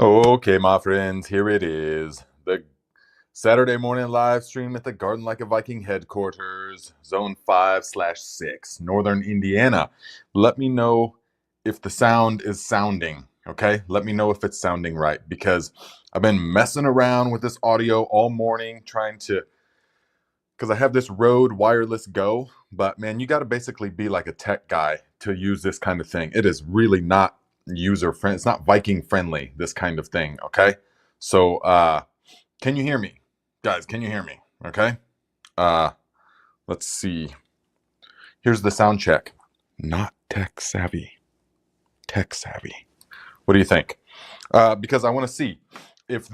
Okay, my friends, here it is. The Saturday morning live stream at the Garden Like a Viking headquarters, Zone 5/6, Northern Indiana. Let me know if the sound is sounding, okay? Let me know if it's sounding right because I've been messing around with this audio all morning because I have this Rode Wireless Go, but man, you got to basically be like a tech guy to use this kind of thing. It is really not user friendly. It's not Viking friendly, this kind of thing, okay? So, can you hear me? Guys, can you hear me? Okay? Uh, let's see. Here's the sound check. Not tech savvy. Tech savvy. What do you think? Because I want to see if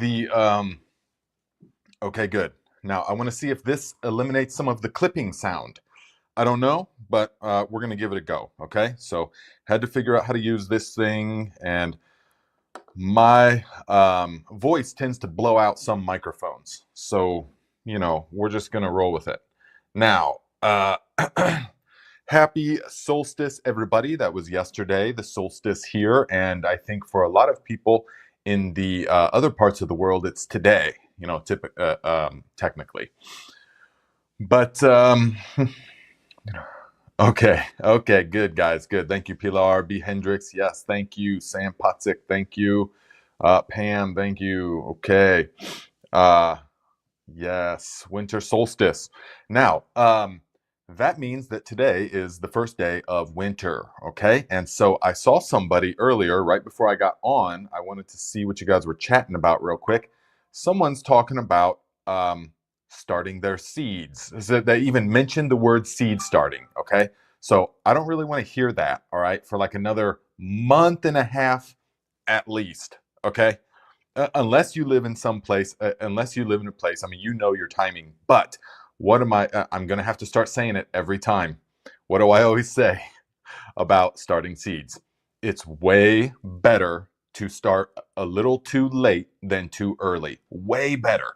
okay, good. Now, I want to see if this eliminates some of the clipping sound. I don't know, but we're going to give it a go, okay? So, had to figure out how to use this thing, and my voice tends to blow out some microphones. So, we're just going to roll with it. Now, happy solstice, everybody. That was yesterday, the solstice here. And I think for a lot of people in the other parts of the world, it's today, technically. But okay, good guys, good. Thank you, Pilar B. Hendricks. Yes, thank you, Sam Potzik. Thank you, Pam. Thank you. Okay, uh, yes, winter solstice. Now, that means that today is the first day of winter. Okay, and so I saw somebody earlier, right before I got on. I wanted to see what you guys were chatting about real quick. Someone's talking about starting their seeds. So they even mentioned the word seed starting, okay? So I don't really want to hear that, all right, for like another month and a half at least, okay? Unless you live in some place, unless you live in a place, I mean, you know your timing, but what am I'm going to have to start saying it every time. What do I always say about starting seeds? It's way better to start a little too late than too early. Way better.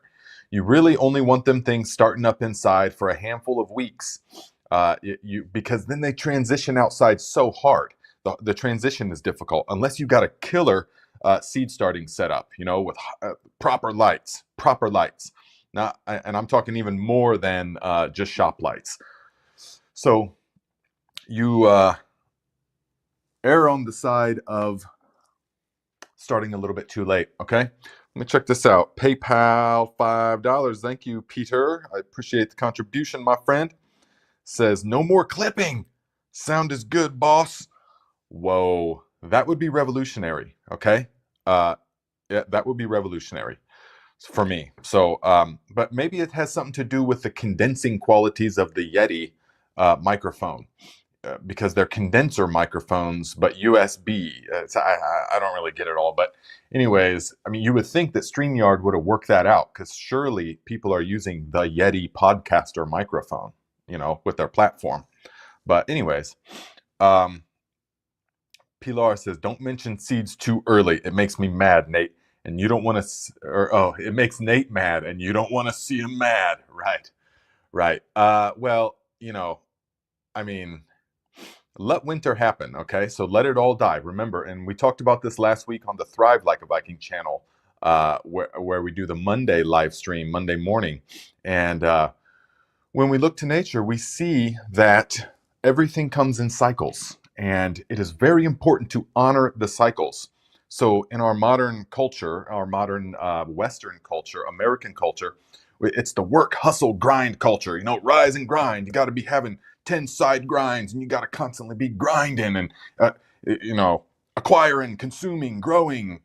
You really only want them things starting up inside for a handful of weeks, because then they transition outside so hard. The transition is difficult unless you got a killer seed starting setup, with proper lights, Now, and I'm talking even more than just shop lights. So you err on the side of starting a little bit too late, okay? Let me check this out. PayPal, $5. Thank you, Peter. I appreciate the contribution, my friend. Says, no more clipping. Sound is good, boss. Whoa, that would be revolutionary, okay? Yeah, that would be revolutionary for me. So, but maybe it has something to do with the condensing qualities of the Yeti microphone. Because they're condenser microphones, but USB. I don't really get it all. But anyways, I mean, you would think that StreamYard would have worked that out because surely people are using the Yeti podcaster microphone, with their platform. But anyways, Pilar says, don't mention seeds too early. It makes me mad, Nate. And you don't want to, it makes Nate mad and you don't want to see him mad. Right. Well, I mean, let winter happen, okay? So let it all die. Remember, and we talked about this last week on the Thrive Like a Viking channel, where we do the Monday live stream, Monday morning. And when we look to nature, we see that everything comes in cycles. And it is very important to honor the cycles. So in our modern culture, our modern Western culture, American culture, it's the work, hustle, grind culture, rise and grind. You got to be having 10 side grinds and you got to constantly be grinding and, acquiring, consuming, growing.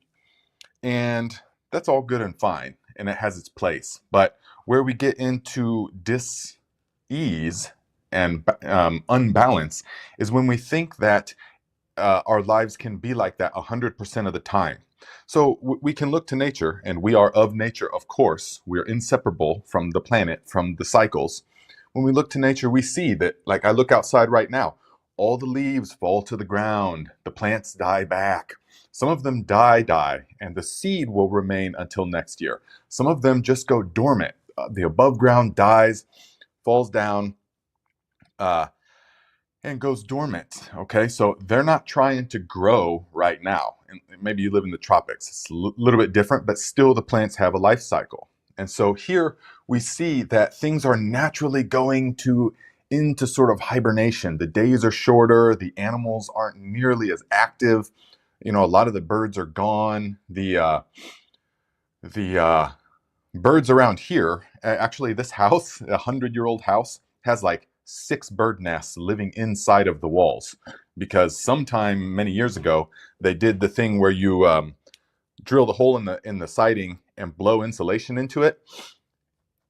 And that's all good and fine. And it has its place. But where we get into dis-ease and unbalance is when we think that our lives can be like that 100% of the time. So we can look to nature, and we are of nature, of course. We are inseparable from the planet, from the cycles. When we look to nature, we see that, like I look outside right now, all the leaves fall to the ground, the plants die back. Some of them die, and the seed will remain until next year. Some of them just go dormant. The above ground dies, falls down, and goes dormant. Okay, so they're not trying to grow right now. And maybe you live in the tropics, it's a little bit different, but still the plants have a life cycle. And so here we see that things are naturally going into sort of hibernation. The days are shorter, the animals aren't nearly as active. You know, a lot of the birds are gone. The birds around here, actually this house, 100-year-old house, has like 6 bird nests living inside of the walls, because sometime many years ago they did the thing where you drill the hole in the siding and blow insulation into it,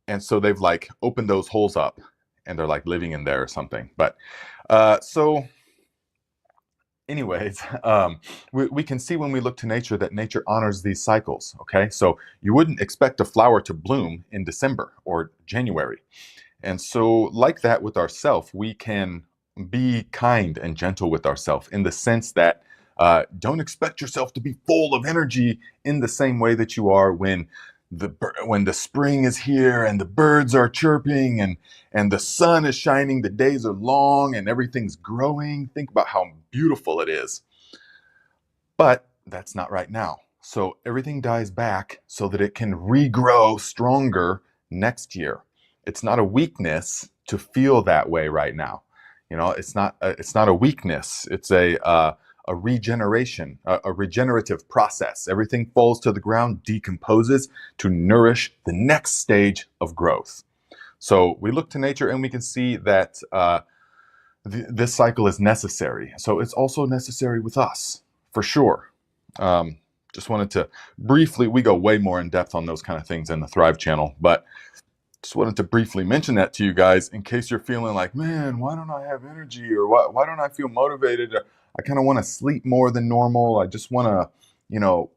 and so they've like opened those holes up and they're like living in there or something. But so anyways, we can see when we look to nature that nature honors these cycles. Okay, so you wouldn't expect a flower to bloom in December or January. And so like that with ourselves, we can be kind and gentle with ourselves in the sense that don't expect yourself to be full of energy in the same way that you are when the spring is here and the birds are chirping and the sun is shining, the days are long and everything's growing. Think about how beautiful it is. But that's not right now. So everything dies back so that it can regrow stronger next year. It's not a weakness to feel that way right now. You know, it's not a weakness. It's a regeneration, a regenerative process. Everything falls to the ground, decomposes to nourish the next stage of growth. So we look to nature and we can see that this cycle is necessary. So it's also necessary with us, for sure. Just wanted to briefly, we go way more in depth on those kind of things in the Thrive channel, but just wanted to briefly mention that to you guys in case you're feeling like, man, why don't I have energy? Or why don't I feel motivated? Or I kind of want to sleep more than normal. I just want to, you know,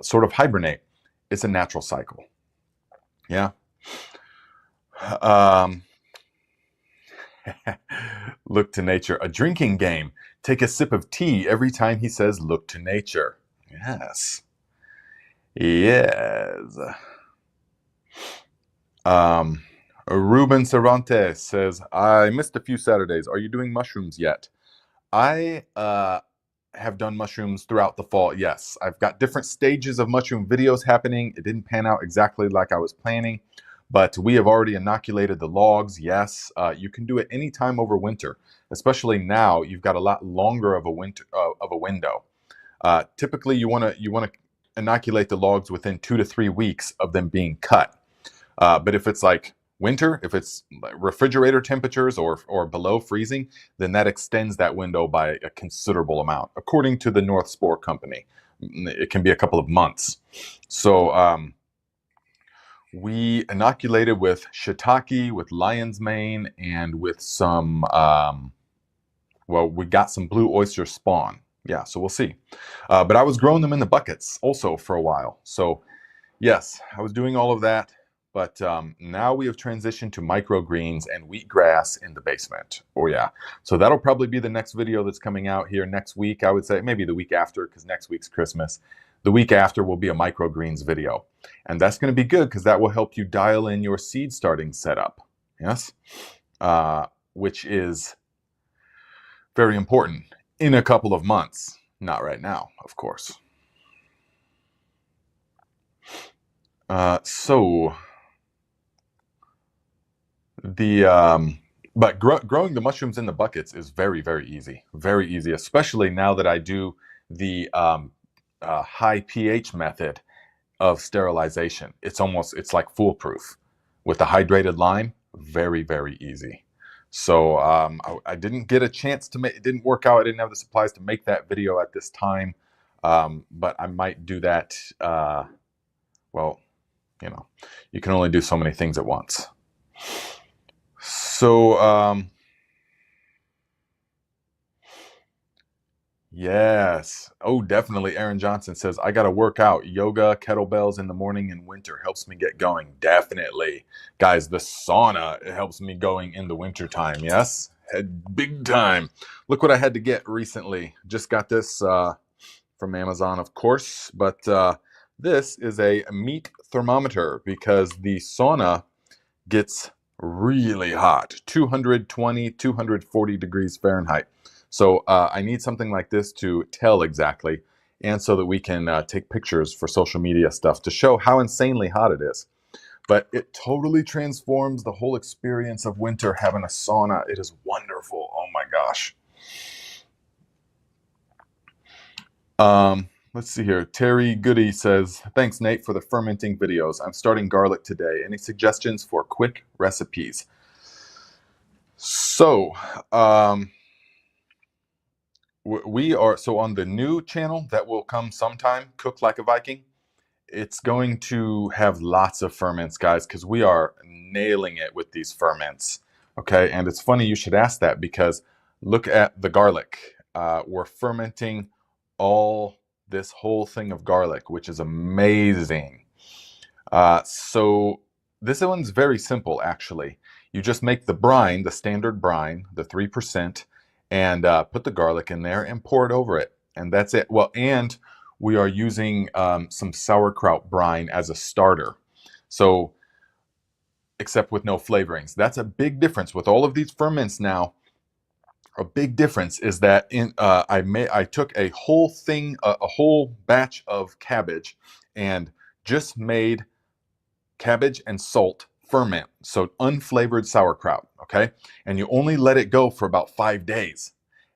sort of hibernate. It's a natural cycle. Yeah. Look to nature. A drinking game. Take a sip of tea every time he says, look to nature. Yes. Yes. Ruben Cervantes says, I missed a few Saturdays. Are you doing mushrooms yet? I have done mushrooms throughout the fall. Yes, I've got different stages of mushroom videos happening. It didn't pan out exactly like I was planning, but we have already inoculated the logs. Yes, you can do it anytime over winter, especially now. You've got a lot longer of a window. Typically, you want to inoculate the logs within 2 to 3 weeks of them being cut. But if it's like winter, if it's refrigerator temperatures or below freezing, then that extends that window by a considerable amount. According to the North Spore Company, it can be a couple of months. So we inoculated with shiitake, with lion's mane, and with some, well, we got some blue oyster spawn. Yeah, so we'll see. But I was growing them in the buckets also for a while. So yes, I was doing all of that. But now we have transitioned to microgreens and wheatgrass in the basement. Oh yeah. So that'll probably be the next video that's coming out here next week. I would say maybe the week after, because next week's Christmas. The week after will be a microgreens video. And that's going to be good because that will help you dial in your seed starting setup. Yes. Which is very important in a couple of months. Not right now, of course. But growing the mushrooms in the buckets is very, very easy, especially now that I do the high pH method of sterilization. It's like foolproof with the hydrated lime. Very, very easy. So I didn't get a chance to make, it didn't work out. I didn't have the supplies to make that video at this time. But I might do that. Well, you know, you can only do so many things at once. So, yes. Oh, definitely. Aaron Johnson says, I got to work out. Yoga, kettlebells in the morning in winter helps me get going. Definitely. Guys, the sauna, it helps me going in the winter time. Yes. Big time. Look what I had to get recently. Just got this from Amazon, of course. But this is a meat thermometer because the sauna gets really hot, 220, 240 degrees Fahrenheit. So I need something like this to tell exactly, and so that we can take pictures for social media stuff to show how insanely hot it is. But it totally transforms the whole experience of winter having a sauna. It is wonderful. Oh my gosh. Let's see here. Terry Goody says, thanks, Nate, for the fermenting videos. I'm starting garlic today. Any suggestions for quick recipes? So, we are so on the new channel that will come sometime, Cook Like a Viking. It's going to have lots of ferments, guys, because we are nailing it with these ferments. Okay, and it's funny you should ask that because look at the garlic. We're fermenting all this whole thing of garlic, which is amazing. So this one's very simple, actually. You just make the brine, the standard brine, the 3%, and put the garlic in there and pour it over it. And that's it. Well, and we are using some sauerkraut brine as a starter. So, except with no flavorings. That's a big difference with all of these ferments now. A big difference is that I took a whole thing, a whole batch of cabbage, and just made cabbage and salt ferment, so unflavored sauerkraut, okay? And you only let it go for about 5 days.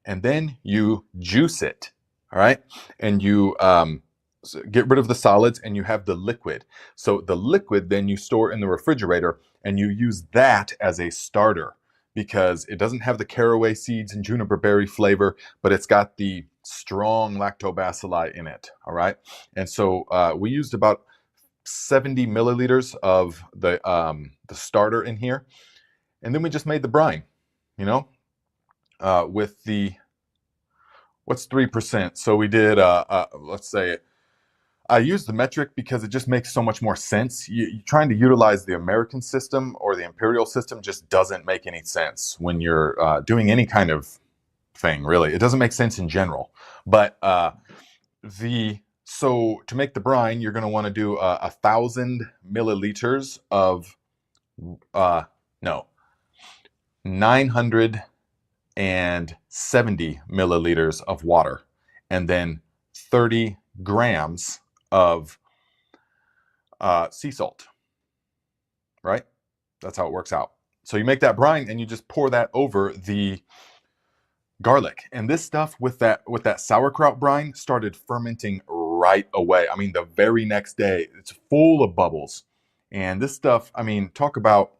And then you juice it, all right? And you get rid of the solids and you have the liquid. So the liquid then you store in the refrigerator and you use that as a starter because it doesn't have the caraway seeds and juniper berry flavor, but it's got the strong lactobacilli in it, all right? And so we used about 70 milliliters of the starter in here, and then we just made the brine, you know, with the what's 3%. So we did let's say I use the metric because it just makes so much more sense. You trying to utilize the American system or the imperial system just doesn't make any sense when you're doing any kind of thing. Really, it doesn't make sense in general. But so to make the brine, you're going to want to do 1,000 milliliters of no 970 milliliters of water, and then 30 grams of sea salt. Right? That's how it works out. So you make that brine and you just pour that over the garlic, and this stuff with that sauerkraut brine started fermenting right away. I mean, the very next day, it's full of bubbles. And this stuff, I mean, talk about,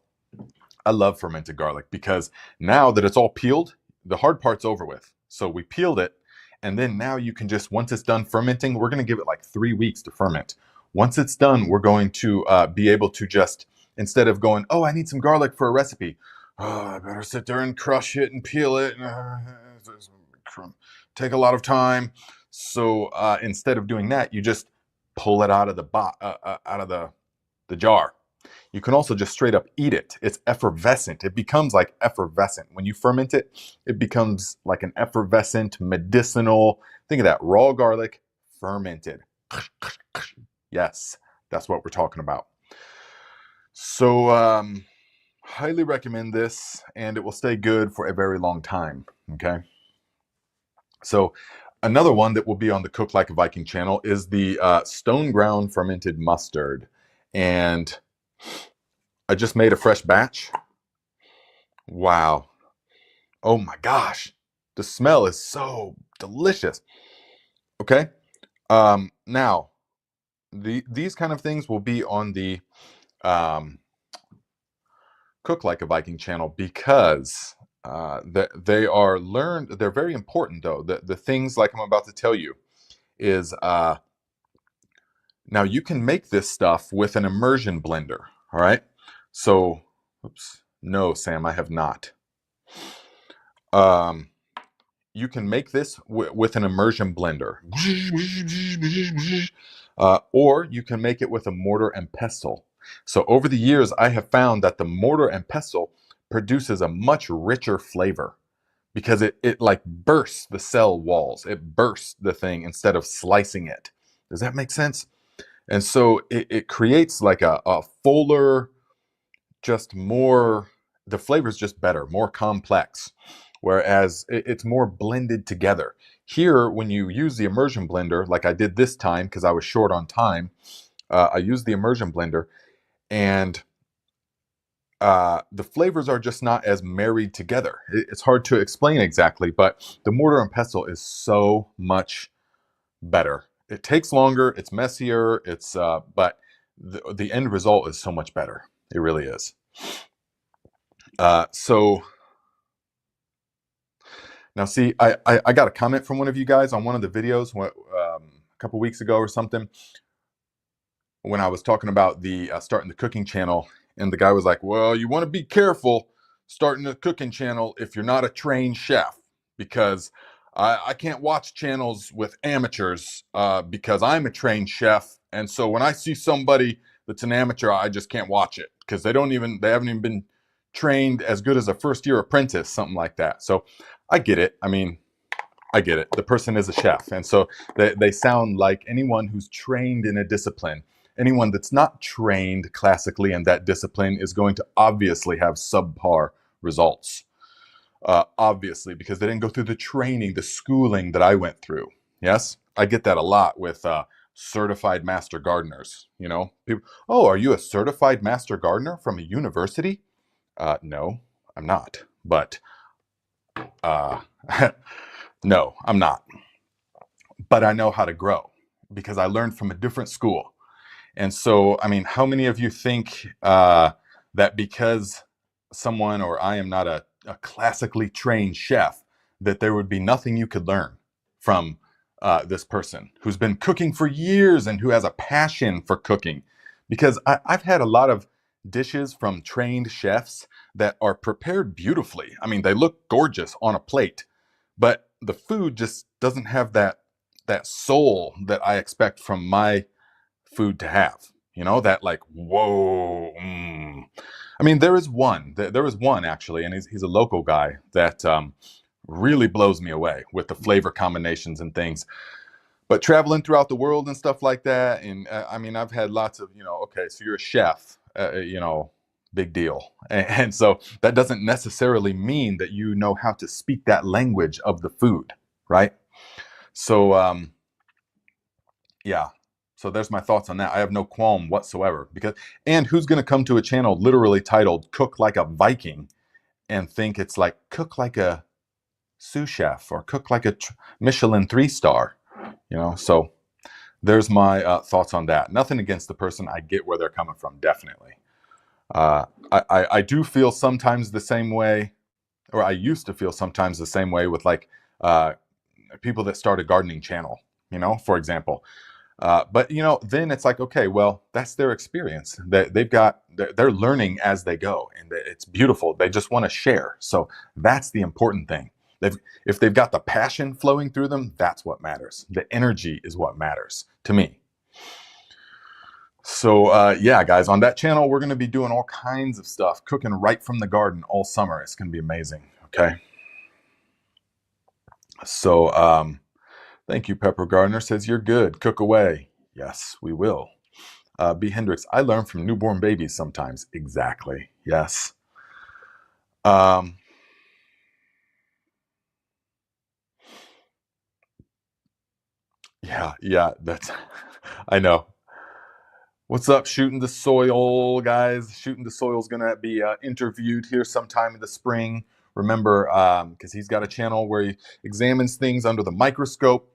I love fermented garlic because now that it's all peeled, the hard part's over with. So we peeled it, and then now you can just, once it's done fermenting, we're going to give it like 3 weeks to ferment. Once it's done, we're going to be able to just, instead of going, oh, I need some garlic for a recipe, oh, I better sit there and crush it and peel it. Take a lot of time. So instead of doing that, you just pull it out of the jar. You can also just straight up eat it. It's effervescent. It becomes like effervescent. When you ferment it, it becomes like an effervescent, medicinal. Think of that, raw garlic fermented. Yes, that's what we're talking about. So highly recommend this, and it will stay good for a very long time, okay? So another one that will be on the Cook Like a Viking channel is the stone ground fermented mustard. And I just made a fresh batch. Wow. Oh my gosh. The smell is so delicious. Okay. Now, these kind of things will be on the Cook Like a Viking channel because they are learned. They're very important, though. The things like I'm about to tell you is now you can make this stuff with an immersion blender. All right. So, oops. No, Sam, I have not. You can make this with an immersion blender, or you can make it with a mortar and pestle. So over the years, I have found that the mortar and pestle produces a much richer flavor because it like bursts the cell walls. It bursts the thing instead of slicing it. Does that make sense? And so it creates like a fuller, just more, the flavor's just better, more complex, whereas it's more blended together. Here, when you use the immersion blender, like I did this time because I was short on time, I used the immersion blender, and the flavors are just not as married together. It's hard to explain exactly, but the mortar and pestle is so much better. It takes longer, it's messier, but the end result is so much better. It really is. So now see, I got a comment from one of you guys on one of the videos a couple weeks ago or something, when I was talking about the starting the cooking channel, and the guy was like, well, you want to be careful starting a cooking channel if you're not a trained chef, because I can't watch channels with amateurs because I'm a trained chef, and so when I see somebody that's an amateur, I just can't watch it because they haven't even been trained as good as a first year apprentice, something like that. So I get it. I mean, I get it. The person is a chef. And so they sound like anyone who's trained in a discipline. Anyone that's not trained classically in that discipline is going to obviously have subpar results. Obviously, because they didn't go through the training, the schooling that I went through. Yes? I get that a lot with certified master gardeners. You know, people, oh, are you a certified master gardener from a university? No, I'm not. But no, I'm not. But I know how to grow because I learned from a different school. And so, I mean, how many of you think that because someone or I am not a classically trained chef, that there would be nothing you could learn from this person who's been cooking for years and who has a passion for cooking? Because I've had a lot of dishes from trained chefs that are prepared beautifully. I mean, they look gorgeous on a plate, but the food just doesn't have that soul that I expect from my food to have. You know, that like, whoa. I mean, there is one. There is one actually, and he's a local guy that really blows me away with the flavor combinations and things. But traveling throughout the world and stuff like that, and I mean, I've had lots of, okay, so you're a chef, big deal. And so that doesn't necessarily mean that you know how to speak that language of the food, right? So, yeah. So there's my thoughts on that. I have no qualm whatsoever and who's going to come to a channel literally titled "Cook Like a Viking" and think it's like cook like a sous chef or cook like a Michelin 3-star, So there's my thoughts on that. Nothing against the person. I get where they're coming from, definitely. I do feel sometimes the same way, or I used to feel sometimes the same way with like people that start a gardening channel, for example. But then it's like, okay, well, that's their experience. They're learning as they go, and it's beautiful. They just want to share. So that's the important thing. If they've got the passion flowing through them, that's what matters. The energy is what matters to me. So yeah, guys, on that channel, we're going to be doing all kinds of stuff, cooking right from the garden all summer. It's going to be amazing. Okay. So, thank you, Pepper Gardner says you're good. Cook away. Yes, we will. B. Hendricks, I learn from newborn babies sometimes. Exactly. Yes. Yeah, that's, I know. What's up, Shooting the Soil, guys? Shooting the Soil is going to be interviewed here sometime in the spring. Remember, because he's got a channel where he examines things under the microscope.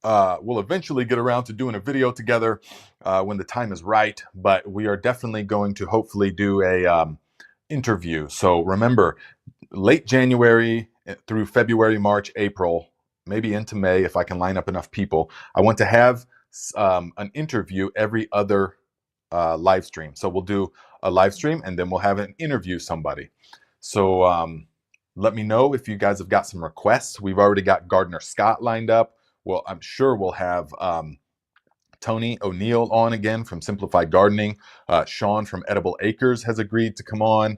We'll eventually get around to doing a video together when the time is right, but we are definitely going to hopefully do a interview. So remember, late January through February, March, April, maybe into May, if I can line up enough people, I want to have an interview every other live stream. So we'll do a live stream and then we'll have an interview somebody. So let me know if you guys have got some requests. We've already got Gardner Scott lined up. Well, I'm sure we'll have Tony O'Neill on again from Simplified Gardening. Sean from Edible Acres has agreed to come on.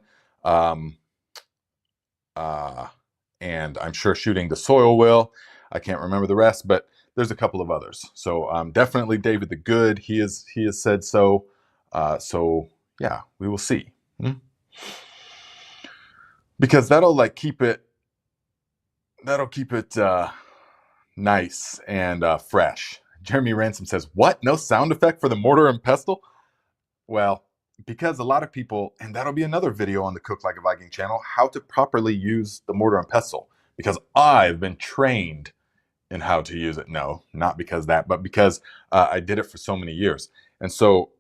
And I'm sure Shooting the Soil will. I can't remember the rest, but there's a couple of others. So definitely David the Good. He has said so. So yeah, we will see. Hmm? Because that'll like keep it nice and fresh. Jeremy Ransom says, "What? No sound effect for the mortar and pestle?" Well, because a lot of people, and that'll be another video on the Cook Like a Viking channel, how to properly use the mortar and pestle. Because I've been trained in how to use it. No, not because that, but because I did it for so many years. And so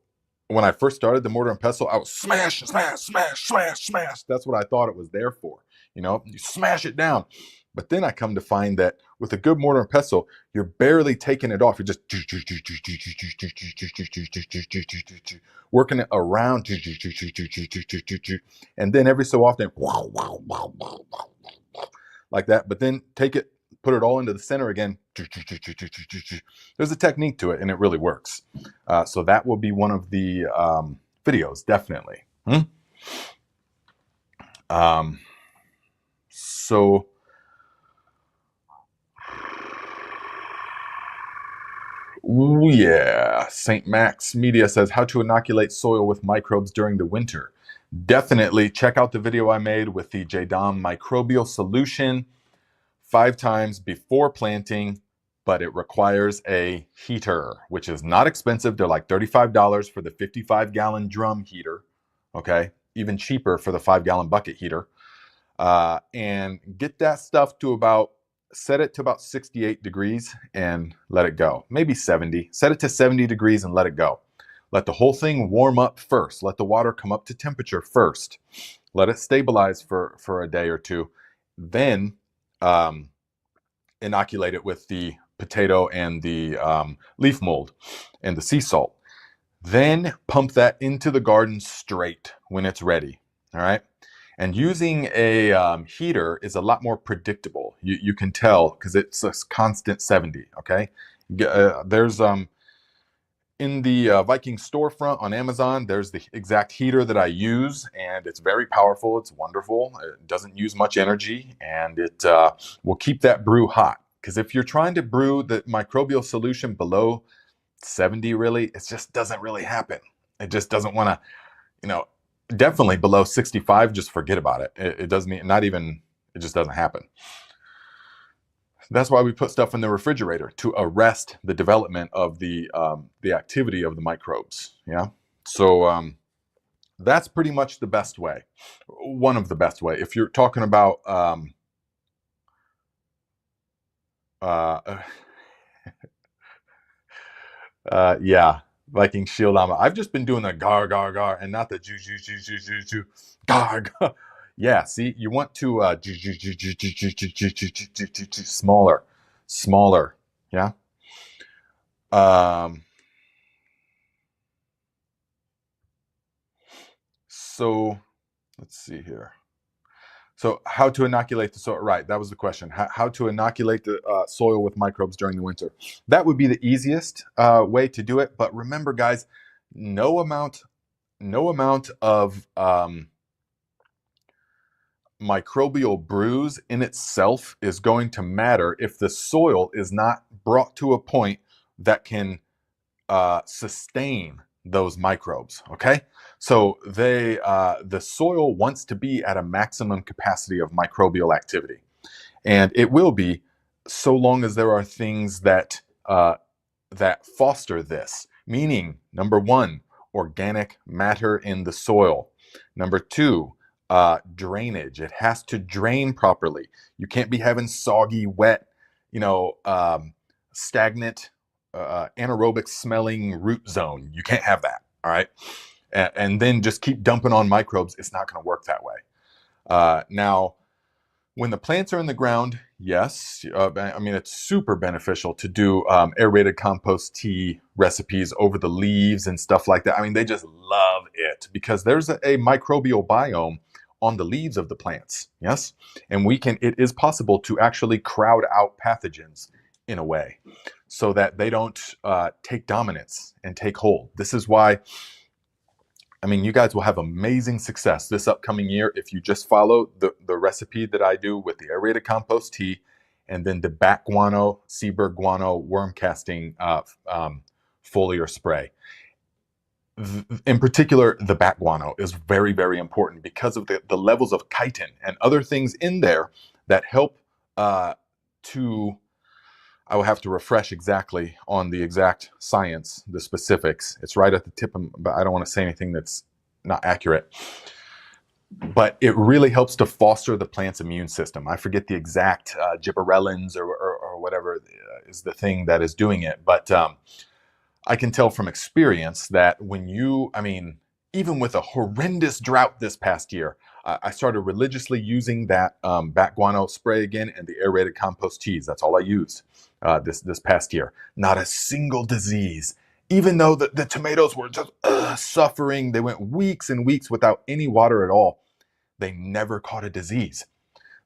when I first started the mortar and pestle, I was smash, smash, smash, smash, smash. That's what I thought it was there for. You know, you smash it down. But then I come to find that with a good mortar and pestle, you're barely taking it off. You're just working it around, and then every so often, like that. But then take it, put it all into the center again. There's a technique to it, and it really works. So that will be one of the videos, definitely. So yeah, St. Max Media says how to inoculate soil with microbes during the winter. Definitely check out the video I made with the JDOM microbial solution 5 times before planting, but it requires a heater, which is not expensive. They're like $35 for the 55-gallon drum heater, okay? Even cheaper for the 5-gallon bucket heater. And get that stuff to set it to about 68 degrees and let it go. Maybe 70. Set it to 70 degrees and let it go. Let the whole thing warm up first. Let the water come up to temperature first. Let it stabilize for a day or two. Then inoculate it with the potato and the leaf mold and the sea salt. Then pump that into the garden straight when it's ready. All right. And using a heater is a lot more predictable. You can tell because it's a constant 70. Okay. There's in the Viking storefront on Amazon, there's the exact heater that I use, and it's very powerful. It's wonderful. It doesn't use much energy, and it will keep that brew hot. Because if you're trying to brew the microbial solution below 70, really, it just doesn't really happen. It just doesn't want to, definitely below 65, just forget about it. It doesn't, not even, it just doesn't happen. That's why we put stuff in the refrigerator, to arrest the development of the activity of the microbes. Yeah. So that's pretty much the best way. One of the best way. If you're talking about yeah, Viking shield armor. I've just been doing the gar gar gar and not the ju gar gar. Yeah, see, you want to smaller. Yeah. So let's see here. So how to inoculate the soil? Right, that was the question. How to inoculate the soil with microbes during the winter? That would be the easiest way to do it. But remember, guys, no amount of microbial brews in itself is going to matter if the soil is not brought to a point that can sustain those microbes. Okay, so the soil wants to be at a maximum capacity of microbial activity, and it will be so long as there are things that that foster this. Meaning, number one, organic matter in the soil. Number two, drainage. It has to drain properly. You can't be having soggy, wet, stagnant, anaerobic smelling root zone. You can't have that. All right. And then just keep dumping on microbes. It's not going to work that way. Now, when the plants are in the ground, yes, I mean, it's super beneficial to do aerated compost tea recipes over the leaves and stuff like that. I mean, they just love it because there's a microbial biome on the leaves of the plants. Yes. And it is possible to actually crowd out pathogens in a way so that they don't take dominance and take hold. This is why, I mean, you guys will have amazing success this upcoming year if you just follow the recipe that I do with the aerated compost tea and then the bat guano, Seaberg guano worm casting foliar spray. in particular, the bat guano is very, very important because of the levels of chitin and other things in there that help to, I will have to refresh exactly on the exact science, the specifics. It's right at the tip, but I don't want to say anything that's not accurate. But it really helps to foster the plant's immune system. I forget the exact gibberellins or whatever is the thing that is doing it. But I can tell from experience that when you, I mean, even with a horrendous drought this past year, I started religiously using that bat guano spray again and the aerated compost teas. That's all I used this past year. Not a single disease. Even though the tomatoes were just suffering, they went weeks and weeks without any water at all. They never caught a disease.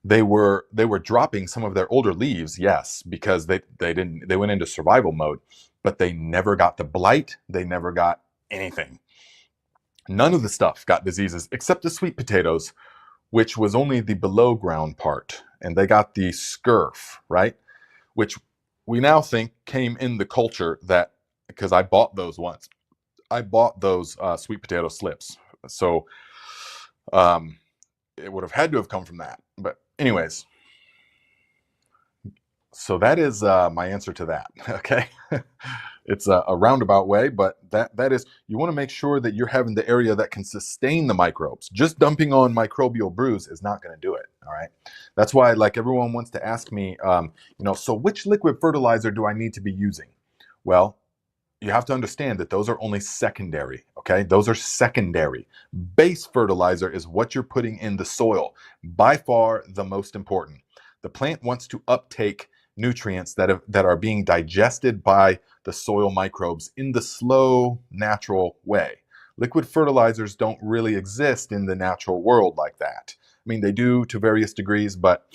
They were dropping some of their older leaves, yes, because they went into survival mode, but they never got the blight. They never got anything. None of the stuff got diseases except the sweet potatoes, which was only the below ground part, and they got the scurf, right? Which we now think came in the culture that, because I bought those once. I bought those sweet potato slips. So it would have had to have come from that. But anyways, so that is my answer to that, okay? It's a roundabout way, but that is, you want to make sure that you're having the area that can sustain the microbes. Just dumping on microbial brews is not going to do it, all right? That's why, like, everyone wants to ask me, so which liquid fertilizer do I need to be using? Well, you have to understand that those are only secondary, okay? Those are secondary. Base fertilizer is what you're putting in the soil, by far the most important. The plant wants to uptake nutrients that are being digested by the soil microbes in the slow, natural way. Liquid fertilizers don't really exist in the natural world like that. I mean, they do to various degrees, but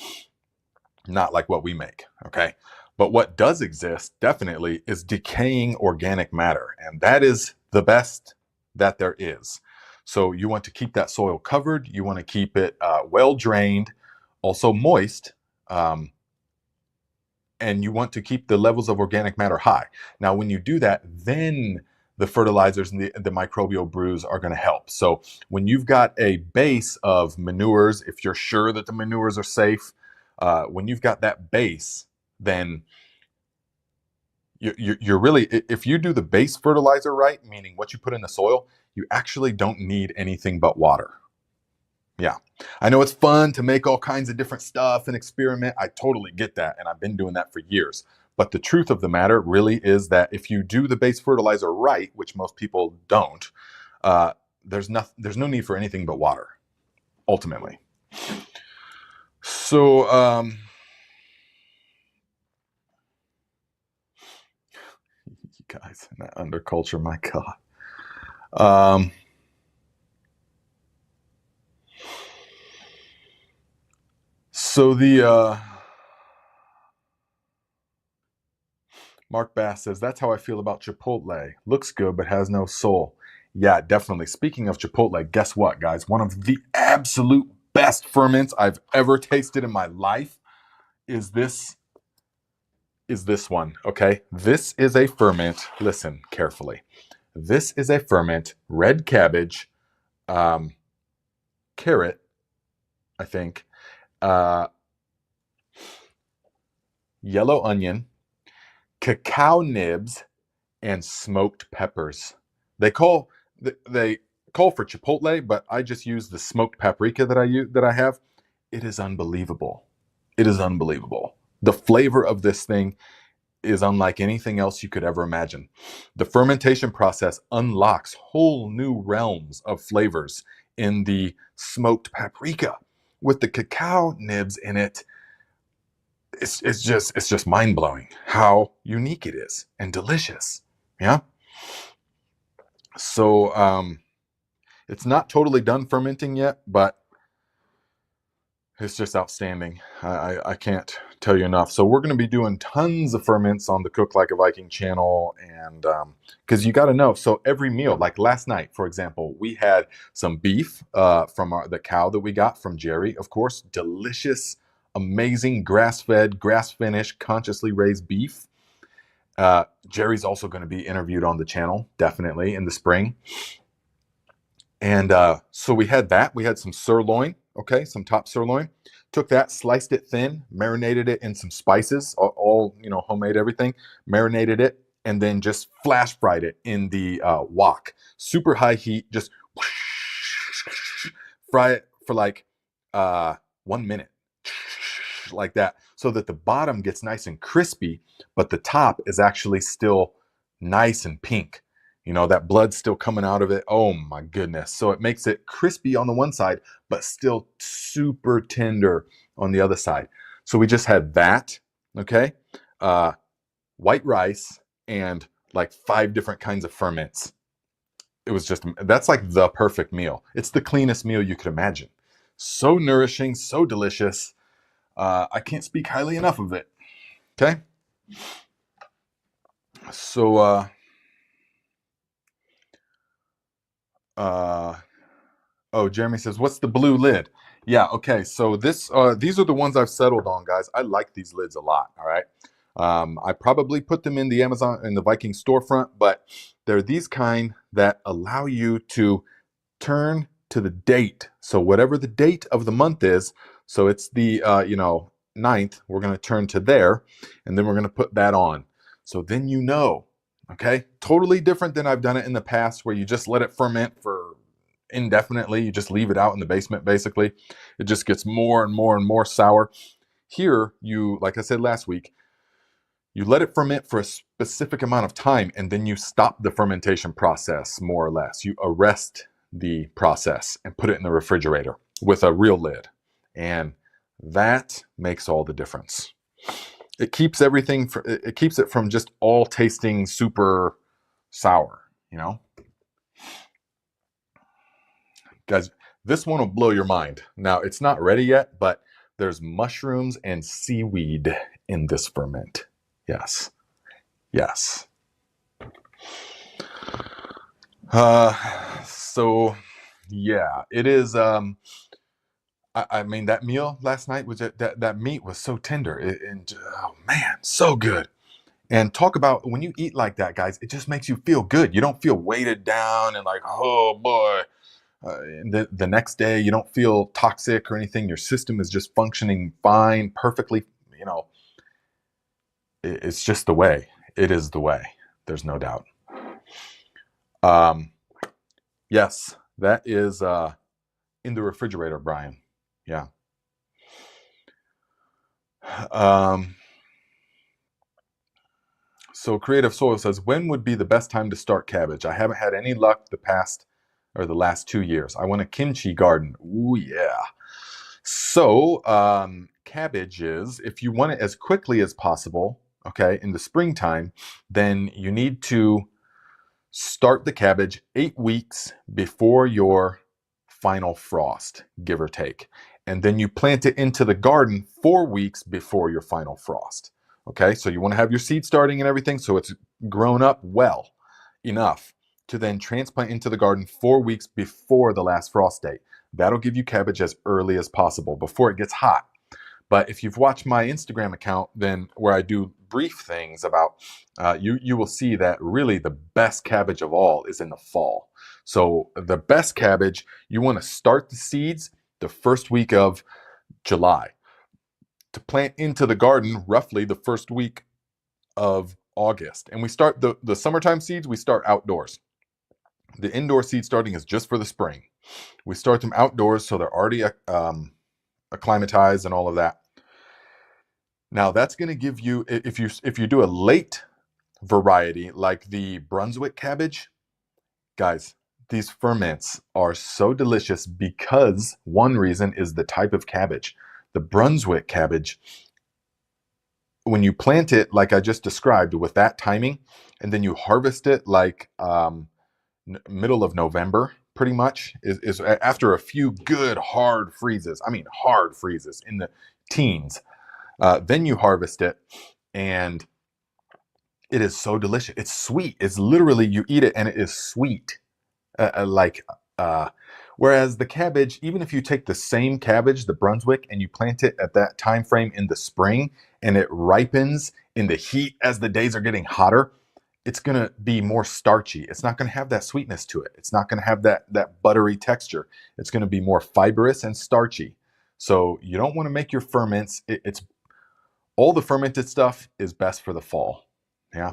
not like what we make, okay? But what does exist, definitely, is decaying organic matter, and that is the best that there is. So you want to keep that soil covered, you want to keep it well drained, also moist, and you want to keep the levels of organic matter high. Now, when you do that, then the fertilizers and the microbial brews are going to help. So when you've got a base of manures, if you're sure that the manures are safe, when you've got that base, then you're really, if you do the base fertilizer right, meaning what you put in the soil, you actually don't need anything but water. Yeah, I know it's fun to make all kinds of different stuff and experiment. I totally get that, and I've been doing that for years. But the truth of the matter really is that if you do the base fertilizer right, which most people don't, there's no need for anything but water, ultimately. So, you guys in that underculture, my God. So the Mark Bass says, that's how I feel about Chipotle. Looks good, but has no soul. Yeah, definitely. Speaking of Chipotle, guess what, guys? One of the absolute best ferments I've ever tasted in my life is this one, okay? This is a ferment. Listen carefully. This is a ferment, red cabbage, carrot, I think, yellow onion, cacao nibs, and smoked peppers. They call for chipotle, but I just use the smoked paprika that I have. It is unbelievable. It is unbelievable. The flavor of this thing is unlike anything else you could ever imagine. The fermentation process unlocks whole new realms of flavors in the smoked paprika. With the cacao nibs in it, it's just mind-blowing how unique it is and delicious. Yeah. So it's not totally done fermenting yet, but it's just outstanding. I can't tell you enough. So we're going to be doing tons of ferments on the Cook Like a Viking channel, and because you got to know, so every meal, like last night, for example, we had some beef from the cow that we got from Jerry, of course, delicious, amazing grass-fed, grass-finished, consciously raised beef. Jerry's also going to be interviewed on the channel, definitely in the spring. And so we had that. We had some sirloin, okay, some top sirloin. Took that, sliced it thin, marinated it in some spices, all you know, homemade everything. Marinated it, and then just flash fried it in the wok. Super high heat, just fry it for like 1 minute, like that, so that the bottom gets nice and crispy, but the top is actually still nice and pink. You know, that blood's still coming out of it. Oh my goodness. So it makes it crispy on the one side, but still super tender on the other side. So we just had that, okay? White rice and like 5 different kinds of ferments. It was just, that's like the perfect meal. It's the cleanest meal you could imagine. So nourishing, so delicious. I can't speak highly enough of it. Okay? So, oh, Jeremy says, what's the blue lid? Yeah, okay. So these are the ones I've settled on, guys. I like these lids a lot, all right? I probably put them in the Amazon, in the Viking storefront, but they're these kind that allow you to turn to the date. So whatever the date of the month is, so it's the, 9th, we're going to turn to there, and then we're going to put that on. So then you know, okay? Totally different than I've done it in the past where you just let it ferment for indefinitely. You just leave it out in the basement, basically. It just gets more and more and more sour. Here, you, like I said last week, you let it ferment for a specific amount of time, and then you stop the fermentation process, more or less. You arrest the process and put it in the refrigerator with a real lid. And that makes all the difference. It keeps everything, it keeps it from just all tasting super sour, you know? Guys, this one will blow your mind. Now, it's not ready yet, but there's mushrooms and seaweed in this ferment. Yes. Yes. So yeah, it is. I mean, that meal last night was that meat was so tender, and oh man, so good. And talk about when you eat like that, guys, it just makes you feel good. You don't feel weighted down and like, oh boy. And the next day, you don't feel toxic or anything. Your system is just functioning fine, perfectly. You know, it's just the way. It is the way. There's no doubt. Yes, that is in the refrigerator, Brian. Yeah. So Creative Soil says, when would be the best time to start cabbage? I haven't had any luck the last 2 years. I want a kimchi garden. Ooh, yeah. So cabbages, if you want it as quickly as possible, okay, in the springtime, then you need to start the cabbage 8 weeks before your final frost, give or take. And then you plant it into the garden 4 weeks before your final frost. Okay, so you want to have your seed starting and everything so it's grown up well enough to then transplant into the garden 4 weeks before the last frost date. That'll give you cabbage as early as possible before it gets hot. But if you've watched my Instagram account, then where I do brief things about, you will see that really the best cabbage of all is in the fall. So the best cabbage, you want to start the seeds the first week of July to plant into the garden roughly the first week of August. And we start the summertime seeds, we start outdoors. The indoor seed starting is just for the spring. We start them outdoors so they're already acclimatized and all of that. Now that's going to give you, if you do a late variety like the Brunswick cabbage, guys, these ferments are so delicious because one reason is the type of cabbage. The Brunswick cabbage, when you plant it like I just described with that timing, and then you harvest it like middle of November, pretty much, is after a few good hard freezes. I mean, hard freezes in the teens. Then you harvest it, and it is so delicious. It's sweet. It's literally, you eat it and it is sweet. Whereas the cabbage, even if you take the same cabbage, the Brunswick, and you plant it at that time frame in the spring, and it ripens in the heat as the days are getting hotter, it's going to be more starchy. It's not going to have that sweetness to it. It's not going to have that buttery texture. It's going to be more fibrous and starchy. So you don't want to make your ferments. It's all the fermented stuff is best for the fall. Yeah.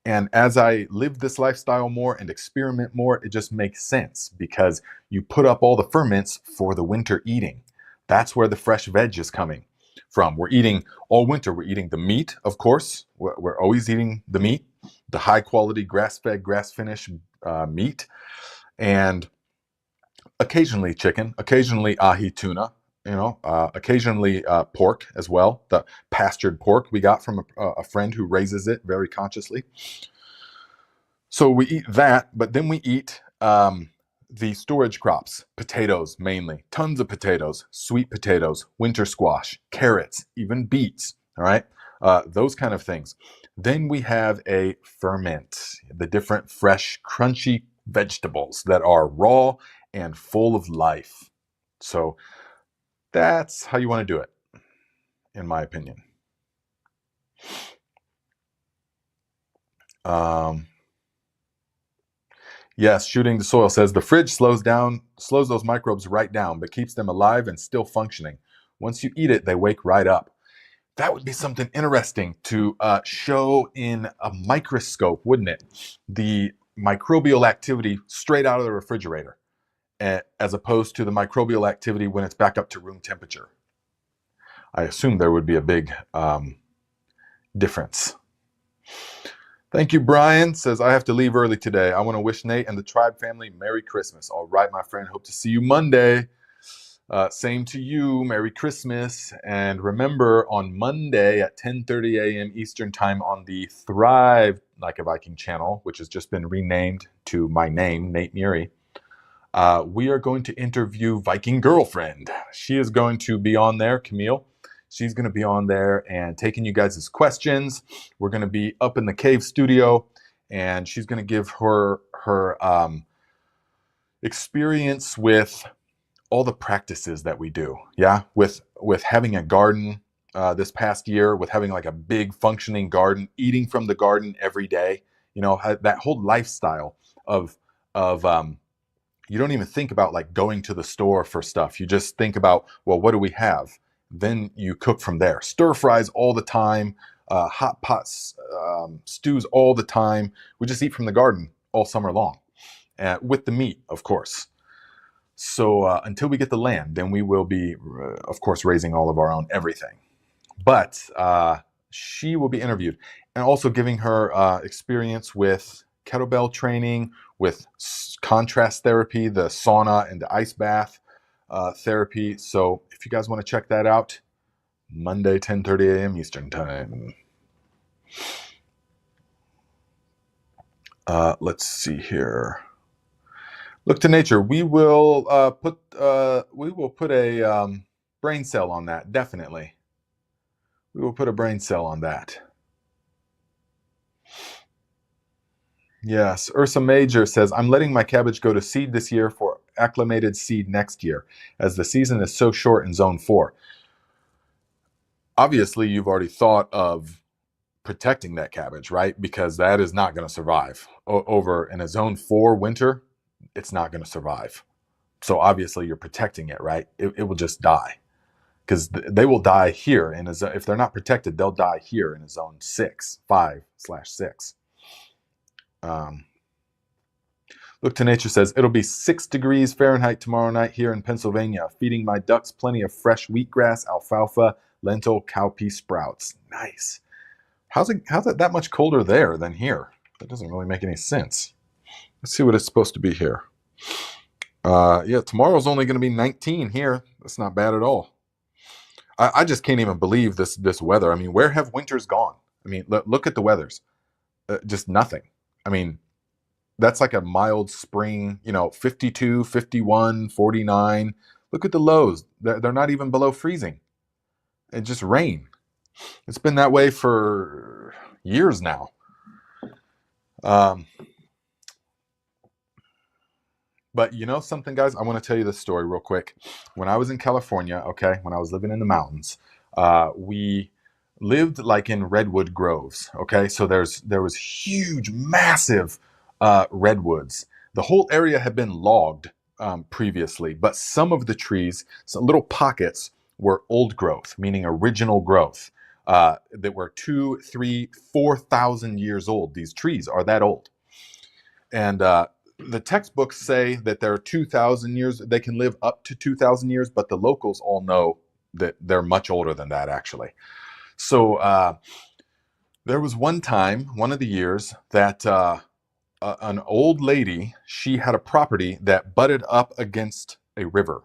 And as I live this lifestyle more and experiment more, it just makes sense because you put up all the ferments for the winter eating. That's where the fresh veg is coming from. We're eating all winter. We're eating the meat, of course. We're always eating the meat, the high quality grass-fed, grass-finished meat, and occasionally chicken, occasionally ahi tuna, occasionally pork as well. The pastured pork we got from a friend who raises it very consciously. So we eat that, but then we eat the storage crops, potatoes mainly, tons of potatoes, sweet potatoes, winter squash, carrots, even beets, all right? Those kind of things. Then we have a ferment, the different fresh, crunchy vegetables that are raw and full of life. So that's how you want to do it, in my opinion. Yes, Shooting the Soil says the fridge slows those microbes right down, but keeps them alive and still functioning. Once you eat it, they wake right up. That would be something interesting to show in a microscope, wouldn't it? The microbial activity straight out of the refrigerator, as opposed to the microbial activity when it's back up to room temperature. I assume there would be a big difference. Thank you, Brian. Says, I have to leave early today. I want to wish Nate and the Tribe family Merry Christmas. All right, my friend. Hope to see you Monday. Same to you. Merry Christmas. And remember, on Monday at 10:30 a.m. Eastern Time on the Thrive Like a Viking channel, which has just been renamed to my name, Nate Muri, we are going to interview Viking Girlfriend. She is going to be on there, Camille. She's going to be on there and taking you guys' questions. We're going to be up in the cave studio, and she's going to give her experience with all the practices that we do. Yeah, with having a garden this past year, with having like a big functioning garden, eating from the garden every day. You know, that whole lifestyle of you don't even think about like going to the store for stuff. You just think about, well, what do we have? Then you cook from there. Stir fries all the time, hot pots, stews all the time. We just eat from the garden all summer long, with the meat, of course. So until we get the land, then we will be, of course, raising all of our own everything. But she will be interviewed and also giving her experience with kettlebell training, with contrast therapy, the sauna and the ice bath therapy. So if you guys want to check that out, Monday, 10:30 a.m. Eastern Time. Let's see here. Look to nature. We will put a brain cell on that. Definitely, we will put a brain cell on that. Yes, Ursa Major says, I'm letting my cabbage go to seed this year for acclimated seed next year, as the season is so short in zone 4. Obviously, you've already thought of protecting that cabbage, right? Because that is not going to survive. Over in a zone 4 winter, it's not going to survive. So obviously, you're protecting it, right? It will just die. Because they will die here. If they're not protected, they'll die here in a zone 5/6. Look to Nature says, it'll be 6 degrees Fahrenheit tomorrow night here in Pennsylvania. Feeding my ducks plenty of fresh wheatgrass, alfalfa, lentil, cowpea sprouts. Nice. How's it that much colder there than here? That doesn't really make any sense. Let's see what it's supposed to be here. Yeah, tomorrow's only going to be 19 here. That's not bad at all. I just can't even believe this weather. I mean, where have winters gone? I mean, look at the weathers. Just nothing. I mean, that's like a mild spring, 52, 51, 49. Look at the lows. They're not even below freezing. It just rain. It's been that way for years now. But you know something, guys? I want to tell you this story real quick. When I was in California, okay, when I was living in the mountains, we lived like in redwood groves. Okay, so there was huge, massive redwoods. The whole area had been logged previously, but some of the trees, some little pockets, were old growth, meaning original growth, that were 2, 3, 4,000 years old. These trees are that old, and the textbooks say that they're 2,000 years. They can live up to 2,000 years, but the locals all know that they're much older than that, actually. So there was one time, one of the years, that an old lady, she had a property that butted up against a river.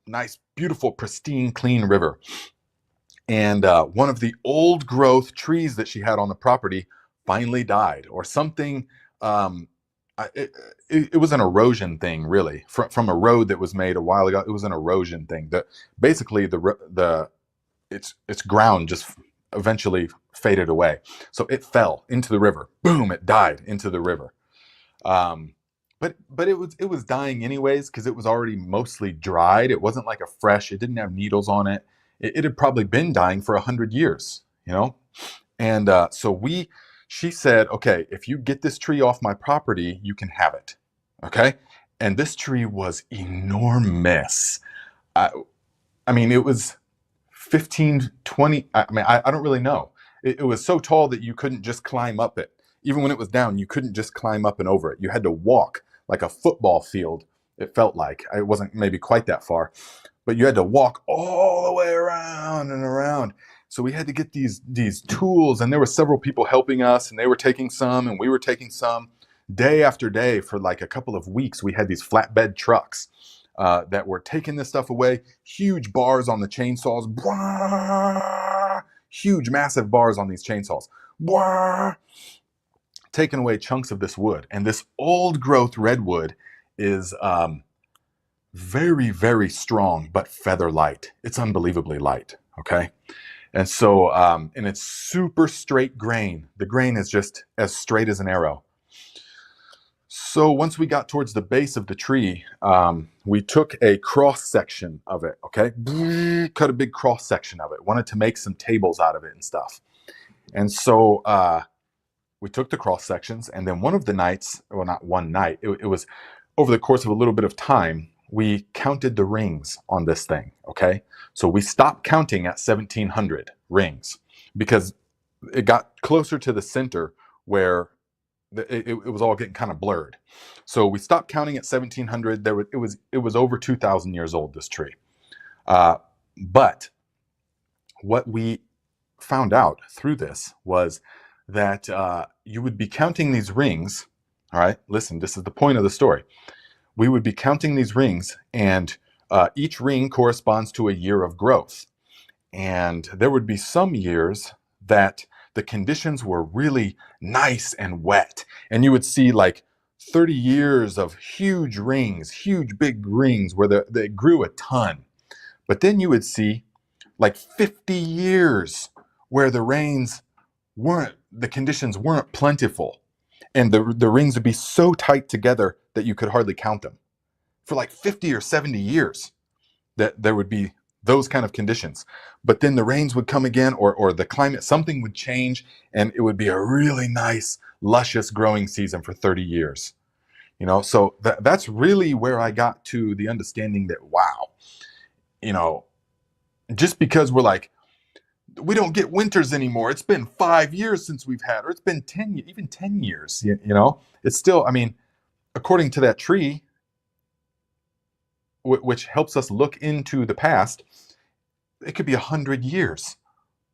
Nice, beautiful, pristine, clean river. And one of the old growth trees that she had on the property finally died, or something. It was an erosion thing, really, from a road that was made a while ago. It was an erosion thing. That basically its ground just eventually faded away. So it fell into the river. Boom! It died into the river. But it was dying anyways because it was already mostly dried. It wasn't like a fresh. It didn't have needles on it. It had probably been dying for 100 years, you know. And she said, okay, if you get this tree off my property, you can have it. Okay. And this tree was enormous. I, I mean, it was 15, 20. I mean, I don't really know. It was so tall that you couldn't just climb up it. Even when it was down, you couldn't just climb up and over it. You had to walk like a football field. It felt like it wasn't maybe quite that far, but you had to walk all the way around and around. So we had to get these tools, and there were several people helping us, and they were taking some, and we were taking some. Day after day for like a couple of weeks, we had these flatbed trucks that were taking this stuff away. Huge bars on the chainsaws. Bwah! Huge, massive bars on these chainsaws. Bwah! Taking away chunks of this wood. And this old growth redwood is very, very strong, but feather light. It's unbelievably light. Okay. And so, and it's super straight grain. The grain is just as straight as an arrow. So once we got towards the base of the tree, we took a cross section of it, okay? Cut a big cross section of it. Wanted to make some tables out of it and stuff. And so we took the cross sections, and then one of the nights, well, not one night, it was over the course of a little bit of time, we counted the rings on this thing, okay? So we stopped counting at 1,700 rings because it got closer to the center where it was all getting kind of blurred. So we stopped counting at 1,700. It was over 2,000 years old, this tree. But what we found out through this was that you would be counting these rings. All right, listen, this is the point of the story. We would be counting these rings, and each ring corresponds to a year of growth. And there would be some years that the conditions were really nice and wet. And you would see like 30 years of huge rings, huge big rings where they grew a ton. But then you would see like 50 years where the conditions weren't plentiful. And the rings would be so tight together that you could hardly count them. For like 50 or 70 years, that there would be those kind of conditions. But then the rains would come again, or the climate, something would change, and it would be a really nice, luscious growing season for 30 years. You know, so that's really where I got to the understanding that, wow, you know, just because we're like, we don't get winters anymore. It's been 5 years since we've had, or it's been 10, even 10 years, you know, it's still, I mean, according to that tree, which helps us look into the past, it could be 100 years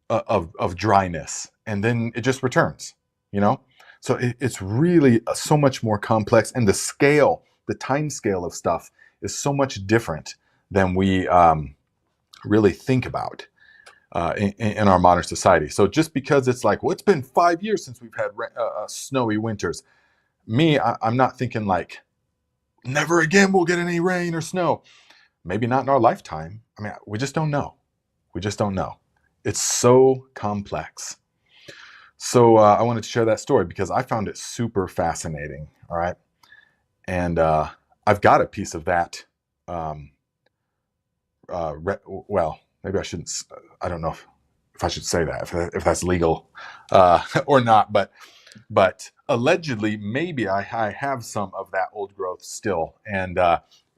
of dryness, and then it just returns, you know? So it's really so much more complex, and the time scale of stuff is so much different than we really think about in our modern society. So just because it's like, well, it's been 5 years since we've had snowy winters, I'm not thinking like, never again we'll get any rain or snow. Maybe not in our lifetime. I mean, we just don't know. We just don't know. It's so complex. So I wanted to share that story because I found it super fascinating. All right. And I've got a piece of that. Well, maybe I shouldn't. I don't know. if I should say that, if that's legal or not, but allegedly, maybe I have some of that old growth still. And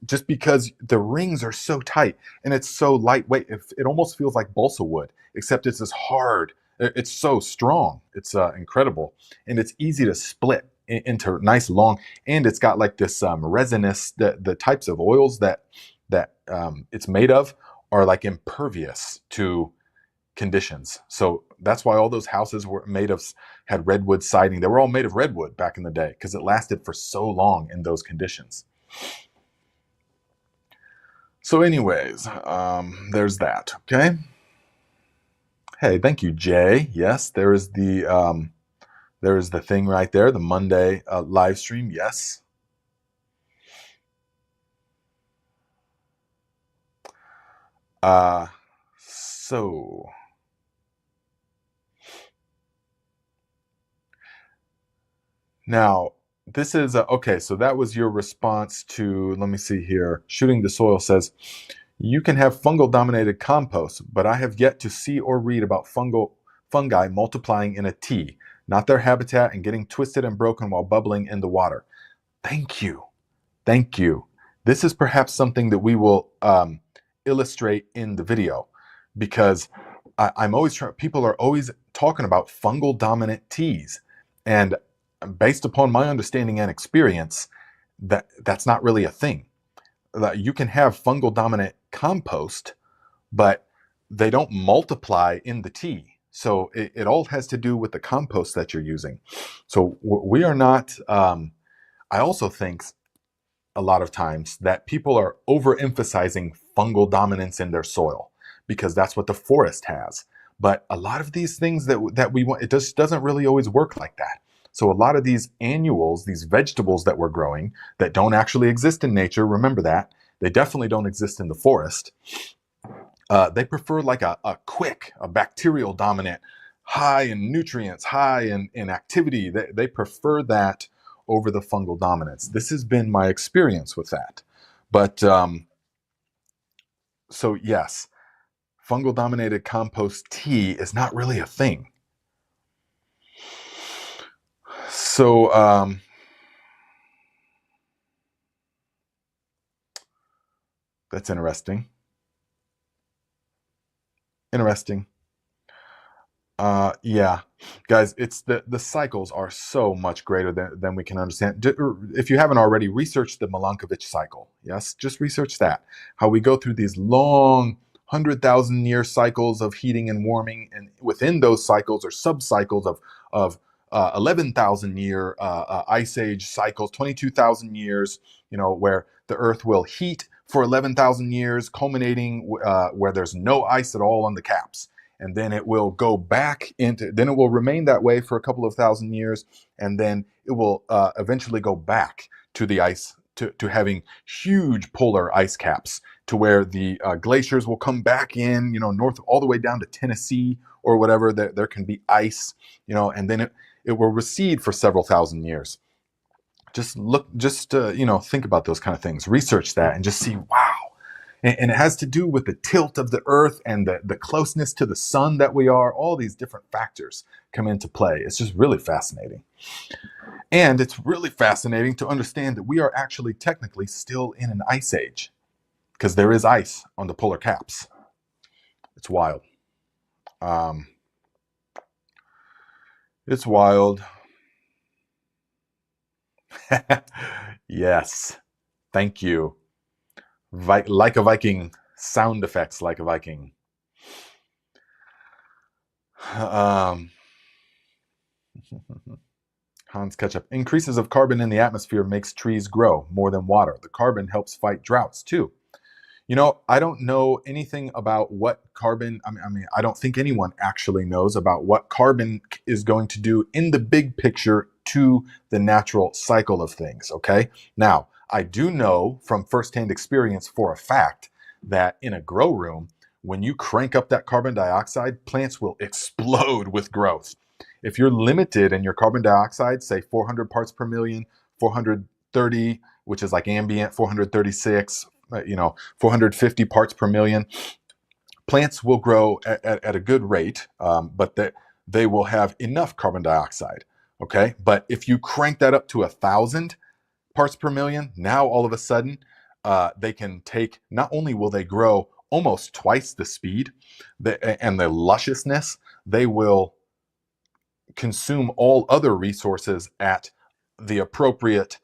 just because the rings are so tight and it's so lightweight, it almost feels like balsa wood, except it's as hard. It's so strong. It's incredible. And it's easy to split into nice long. And it's got like this resinous, the types of oils that it's made of are like impervious to conditions. So that's why all those houses were made of, had redwood siding. They were all made of redwood back in the day because it lasted for so long in those conditions. So anyways, there's that. Okay. Hey, thank you, Jay. Yes, there is the thing right there, the Monday live stream. Yes. So now this is okay. So that was your response to. Let me see here. Shooting the Soil says, you can have fungal dominated compost, but I have yet to see or read about fungi multiplying in a tea, not their habitat and getting twisted and broken while bubbling in the water. Thank you. Thank you. This is perhaps something that we will illustrate in the video, because I'm always trying, people are always talking about fungal dominant teas. And based upon my understanding and experience, that's not really a thing. You can have fungal dominant compost, but they don't multiply in the tea. So it all has to do with the compost that you're using. So we are not, I also think a lot of times that people are overemphasizing fungal dominance in their soil because that's what the forest has. But a lot of these things that we want, it just doesn't really always work like that. So a lot of these annuals, these vegetables that we're growing that don't actually exist in nature, remember that, they definitely don't exist in the forest. They prefer like a bacterial dominant, high in nutrients, high in activity. They prefer that over the fungal dominance. This has been my experience with that. But so yes, fungal dominated compost tea is not really a thing. So that's interesting. Interesting. Yeah, guys, it's the cycles are so much greater than we can understand. If you haven't already, research the Milankovitch cycle. Yes, just research that. How we go through these long 100,000-year cycles of heating and warming, and within those cycles are sub-cycles of 11,000-year ice age cycles, 22,000 years. You know, where the Earth will heat for 11,000 years, culminating where there's no ice at all on the caps. And then it will go back into, then it will remain that way for a couple of thousand years, and then it will eventually go back to the ice, to having huge polar ice caps, to where the glaciers will come back in, you know, north all the way down to Tennessee or whatever. There can be ice, you know, and then it will recede for several thousand years. Just look, you know, think about those kind of things, research that, and just see, wow. And it has to do with the tilt of the earth and the closeness to the sun that we are. All these different factors come into play. It's just really fascinating. And it's really fascinating to understand that we are actually technically still in an ice age, because there is ice on the polar caps. It's wild. It's wild. Yes. Thank you. Like a Viking, sound effects like a Viking. Hans Ketchup. Increases of carbon in the atmosphere makes trees grow more than water. The carbon helps fight droughts too. You know, I don't know anything about what carbon, I mean, I don't think anyone actually knows about what carbon is going to do in the big picture to the natural cycle of things, okay? Now, I do know from firsthand experience for a fact that in a grow room, when you crank up that carbon dioxide, plants will explode with growth. If you're limited in your carbon dioxide, say 400 parts per million, 430, which is like ambient, 436, you know, 450 parts per million, Plants will grow at a good rate, but they will have enough carbon dioxide. Okay, but if you crank that up to 1,000 parts per million, now all of a sudden they can take. Not only will they grow almost twice the speed and the lusciousness, they will consume all other resources at the appropriate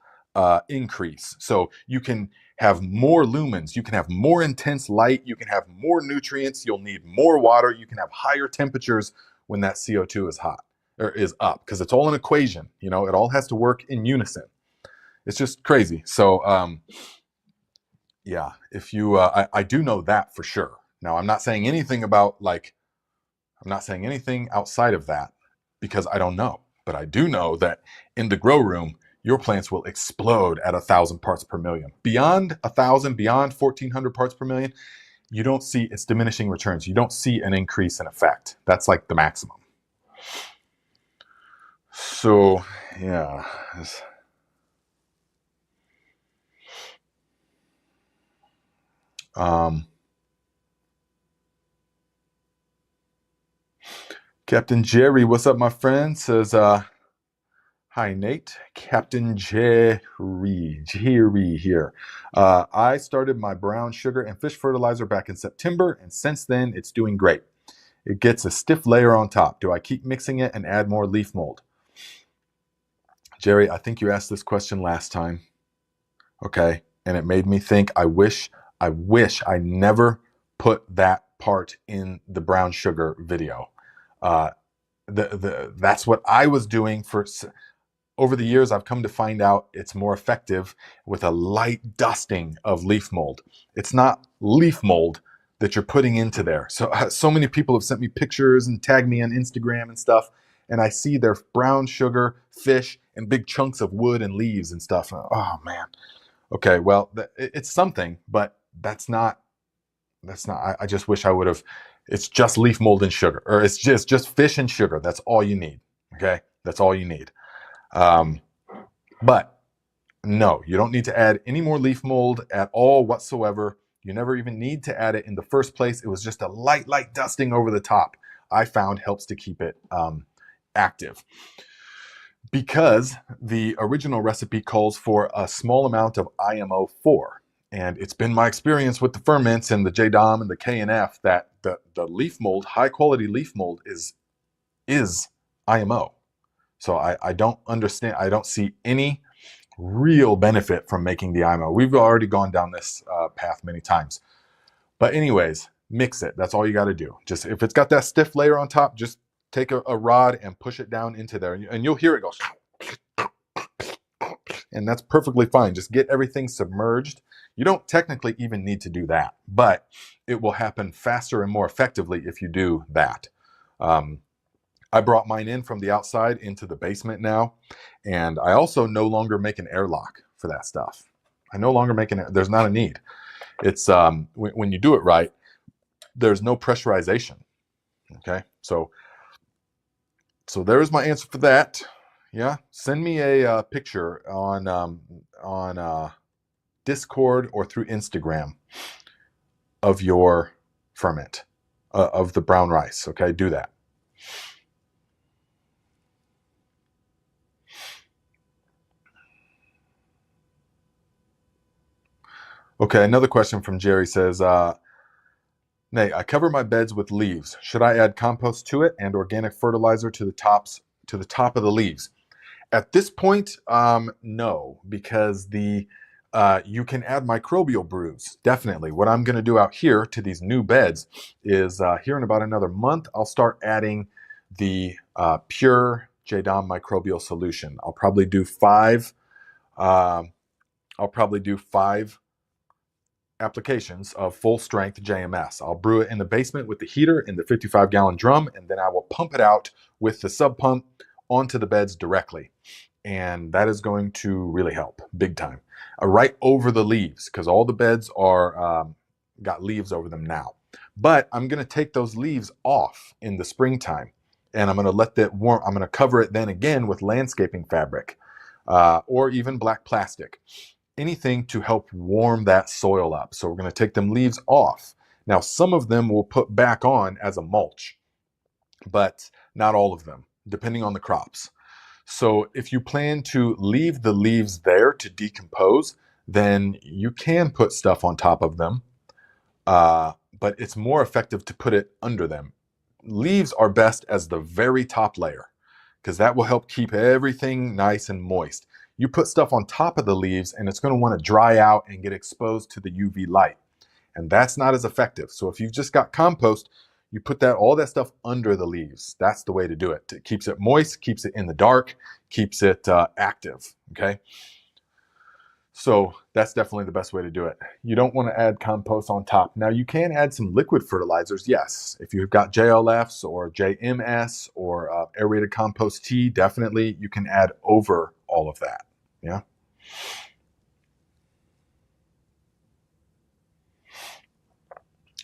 increase. So you can have more lumens, you can have more intense light, you can have more nutrients, you'll need more water, you can have higher temperatures when that CO2 is hot or is up, because it's all an equation. You know, it all has to work in unison. It's just crazy. So yeah, if you I do know that for sure. Now I'm not saying anything about like, I'm not saying anything outside of that because I don't know. But I do know that in the grow room, your plants will explode at 1,000 parts per million. Beyond 1,000, beyond 1,400 parts per million, you don't see, it's diminishing returns. You don't see an increase in effect. That's like the maximum. So, yeah. Captain Jerry, what's up, my friend? Says, hi, Nate. Captain Jerry here. I started my brown sugar and fish fertilizer back in September, and since then, it's doing great. It gets a stiff layer on top. Do I keep mixing it and add more leaf mold? Jerry, I think you asked this question last time. Okay, and it made me think, I wish I never put that part in the brown sugar video. That's what I was doing for over the years. I've come to find out it's more effective with a light dusting of leaf mold. It's not leaf mold that you're putting into there. So many people have sent me pictures and tagged me on Instagram and stuff, and I see their brown sugar, fish, and big chunks of wood and leaves and stuff. Oh man. Okay, well, it's something, but that's not. I just wish I would have. It's just leaf mold and sugar, or it's just fish and sugar. That's all you need. Okay, that's all you need. But no, you don't need to add any more leaf mold at all whatsoever. You never even need to add it in the first place. It was just a light dusting over the top. I found helps to keep it active. Because the original recipe calls for a small amount of IMO4. And it's been my experience with the ferments and the JDOM and the KNF that the leaf mold, high quality leaf mold is IMO. So I don't understand, I don't see any real benefit from making the IMO. We've already gone down this path many times. But anyways, mix it. That's all you got to do. Just if it's got that stiff layer on top, just take a rod and push it down into there, and you'll hear it go, and that's perfectly fine. Just get everything submerged. You don't technically even need to do that, but it will happen faster and more effectively if you do that. I brought mine in from the outside into the basement now, and I also no longer make an airlock for that stuff. I no longer make there's not a need. It's when you do it right, there's no pressurization. Okay, so there's my answer for that. Yeah, send me a picture on Discord or through Instagram of your ferment of the brown rice. Okay, do that. Okay, another question from Jerry says, Nay, I cover my beds with leaves. Should I add compost to it and organic fertilizer to the top of the leaves? At this point, no, because you can add microbial brews, definitely. What I'm going to do out here to these new beds is here in about another month, I'll start adding the pure JDOM microbial solution. I'll probably do five applications of full strength JMS. I'll brew it in the basement with the heater in the 55-gallon drum, and then I will pump it out with the sub pump onto the beds directly. And that is going to really help big time. Right over the leaves, because all the beds are got leaves over them now. But I'm going to take those leaves off in the springtime, and I'm going to let that warm. I'm going to cover it then again with landscaping fabric or even black plastic. Anything to help warm that soil up. So we're going to take them leaves off, Now, some of them will put back on as a mulch, but not all of them, depending on the crops. So if you plan to leave the leaves there to decompose, then you can put stuff on top of them, but it's more effective to put it under them. Leaves are best as the very top layer because that will help keep everything nice and moist. You put stuff on top of the leaves and it's going to want to dry out and get exposed to the UV light. And that's not as effective. So if you've just got compost, you put all that stuff under the leaves. That's the way to do it. It keeps it moist, keeps it in the dark, keeps it active, okay? So that's definitely the best way to do it. You don't want to add compost on top. Now you can add some liquid fertilizers, yes. If you've got JLFs or JMS or aerated compost tea, definitely you can add over all of that, yeah?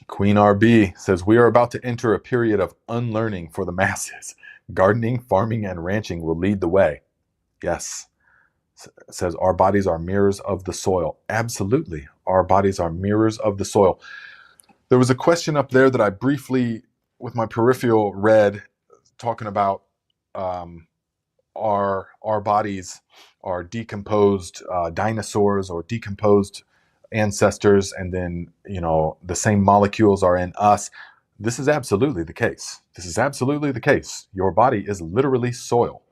Queen RB says, we are about to enter a period of unlearning for the masses. Gardening, farming, and ranching will lead the way. Yes. Says, our bodies are mirrors of the soil. Absolutely. Our bodies are mirrors of the soil. There was a question up there that I briefly, with my peripheral, read, talking about our bodies are decomposed dinosaurs or decomposed ancestors, and then, you know, the same molecules are in us. This is absolutely the case. This is absolutely the case. Your body is literally soil,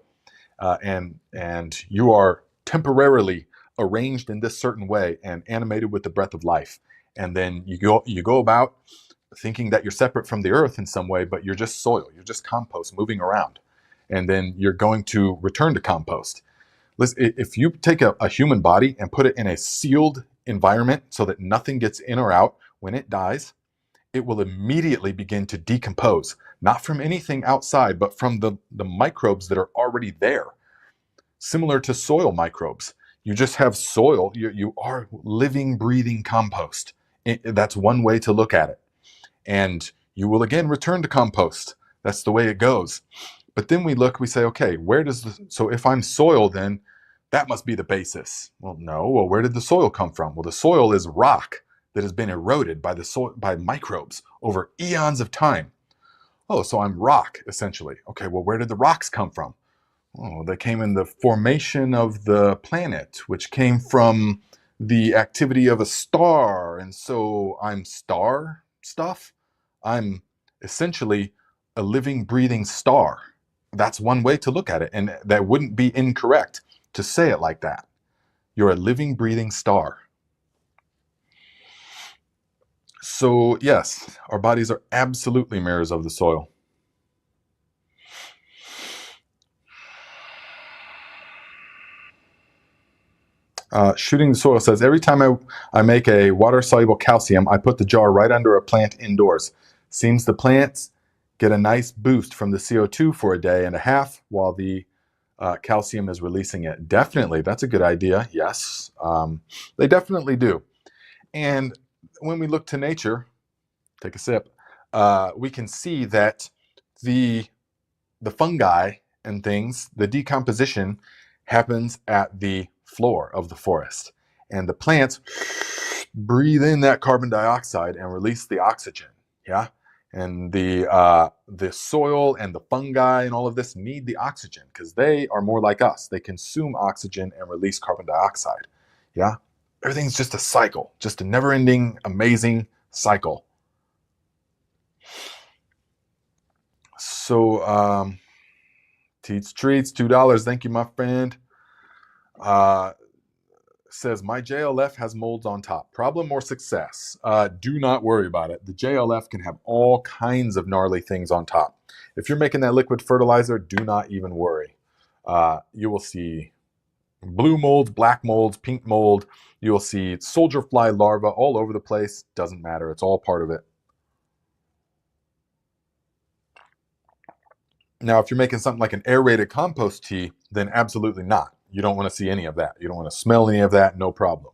and you are temporarily arranged in this certain way and animated with the breath of life. And then you go about thinking that you're separate from the earth in some way, but you're just soil. You're just compost moving around, and then you're going to return to compost. Listen, if you take a human body and put it in a sealed environment so that nothing gets in or out, when it dies, it will immediately begin to decompose, not from anything outside, but from the microbes that are already there. Similar to soil microbes. You just have soil. You are living, breathing compost. That's one way to look at it. And you will again return to compost. That's the way it goes. But then we say, okay, so if I'm soil, then that must be the basis. Well, no. Well, where did the soil come from? Well, the soil is rock that has been eroded by microbes over eons of time. Oh, so I'm rock, essentially. Okay, well, where did the rocks come from? Oh, they came in the formation of the planet, which came from the activity of a star. And so I'm star stuff. I'm essentially a living, breathing star. That's one way to look at it. And that wouldn't be incorrect to say it like that. You're a living, breathing star. So yes, our bodies are absolutely mirrors of the soil. Shooting the Soil says, every time I make a water-soluble calcium, I put the jar right under a plant indoors. Seems the plants get a nice boost from the CO2 for a day and a half while the calcium is releasing it. Definitely, that's a good idea. Yes, they definitely do. And when we look to nature, take a sip, we can see that the fungi and things, the decomposition happens at the floor of the forest. And the plants breathe in that carbon dioxide and release the oxygen. Yeah. And the soil and the fungi and all of this need the oxygen because they are more like us. They consume oxygen and release carbon dioxide. Yeah. Everything's just a cycle, just a never-ending, amazing cycle. So, Teats Treats, $2. Thank you, my friend. Says, my JLF has molds on top. Problem or success? Do not worry about it. The JLF can have all kinds of gnarly things on top. If you're making that liquid fertilizer, do not even worry. You will see blue molds, black molds, pink mold. You will see soldier fly larvae all over the place. Doesn't matter. It's all part of it. Now, if you're making something like an aerated compost tea, then absolutely not. You don't want to see any of that. You don't want to smell any of that. No problem.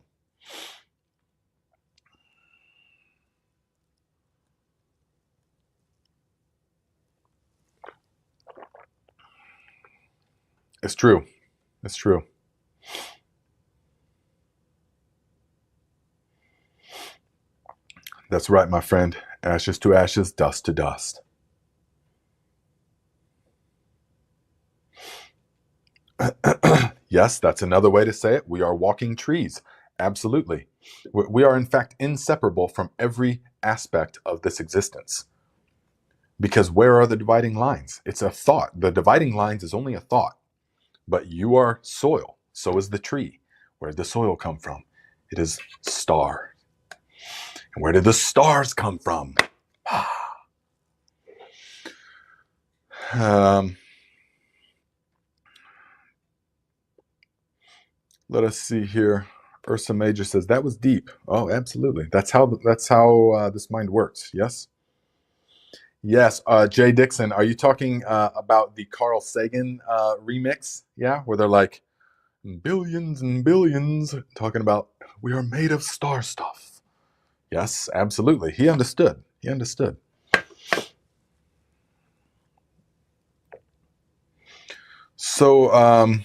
It's true. It's true. That's right, my friend. Ashes to ashes, dust to dust. Yes, that's another way to say it. We are walking trees. Absolutely. We are, in fact, inseparable from every aspect of this existence. Because where are the dividing lines? It's a thought. The dividing lines is only a thought. But you are soil. So is the tree. Where did the soil come from? It is star. And where did the stars come from? Let us see here. Ursa Major says that was deep. Oh, absolutely. That's how this mind works. Yes. Yes. Jay Dixon, are you talking about the Carl Sagan remix? Yeah, where they're like billions and billions, talking about we are made of star stuff. Yes, absolutely. He understood. He understood. So,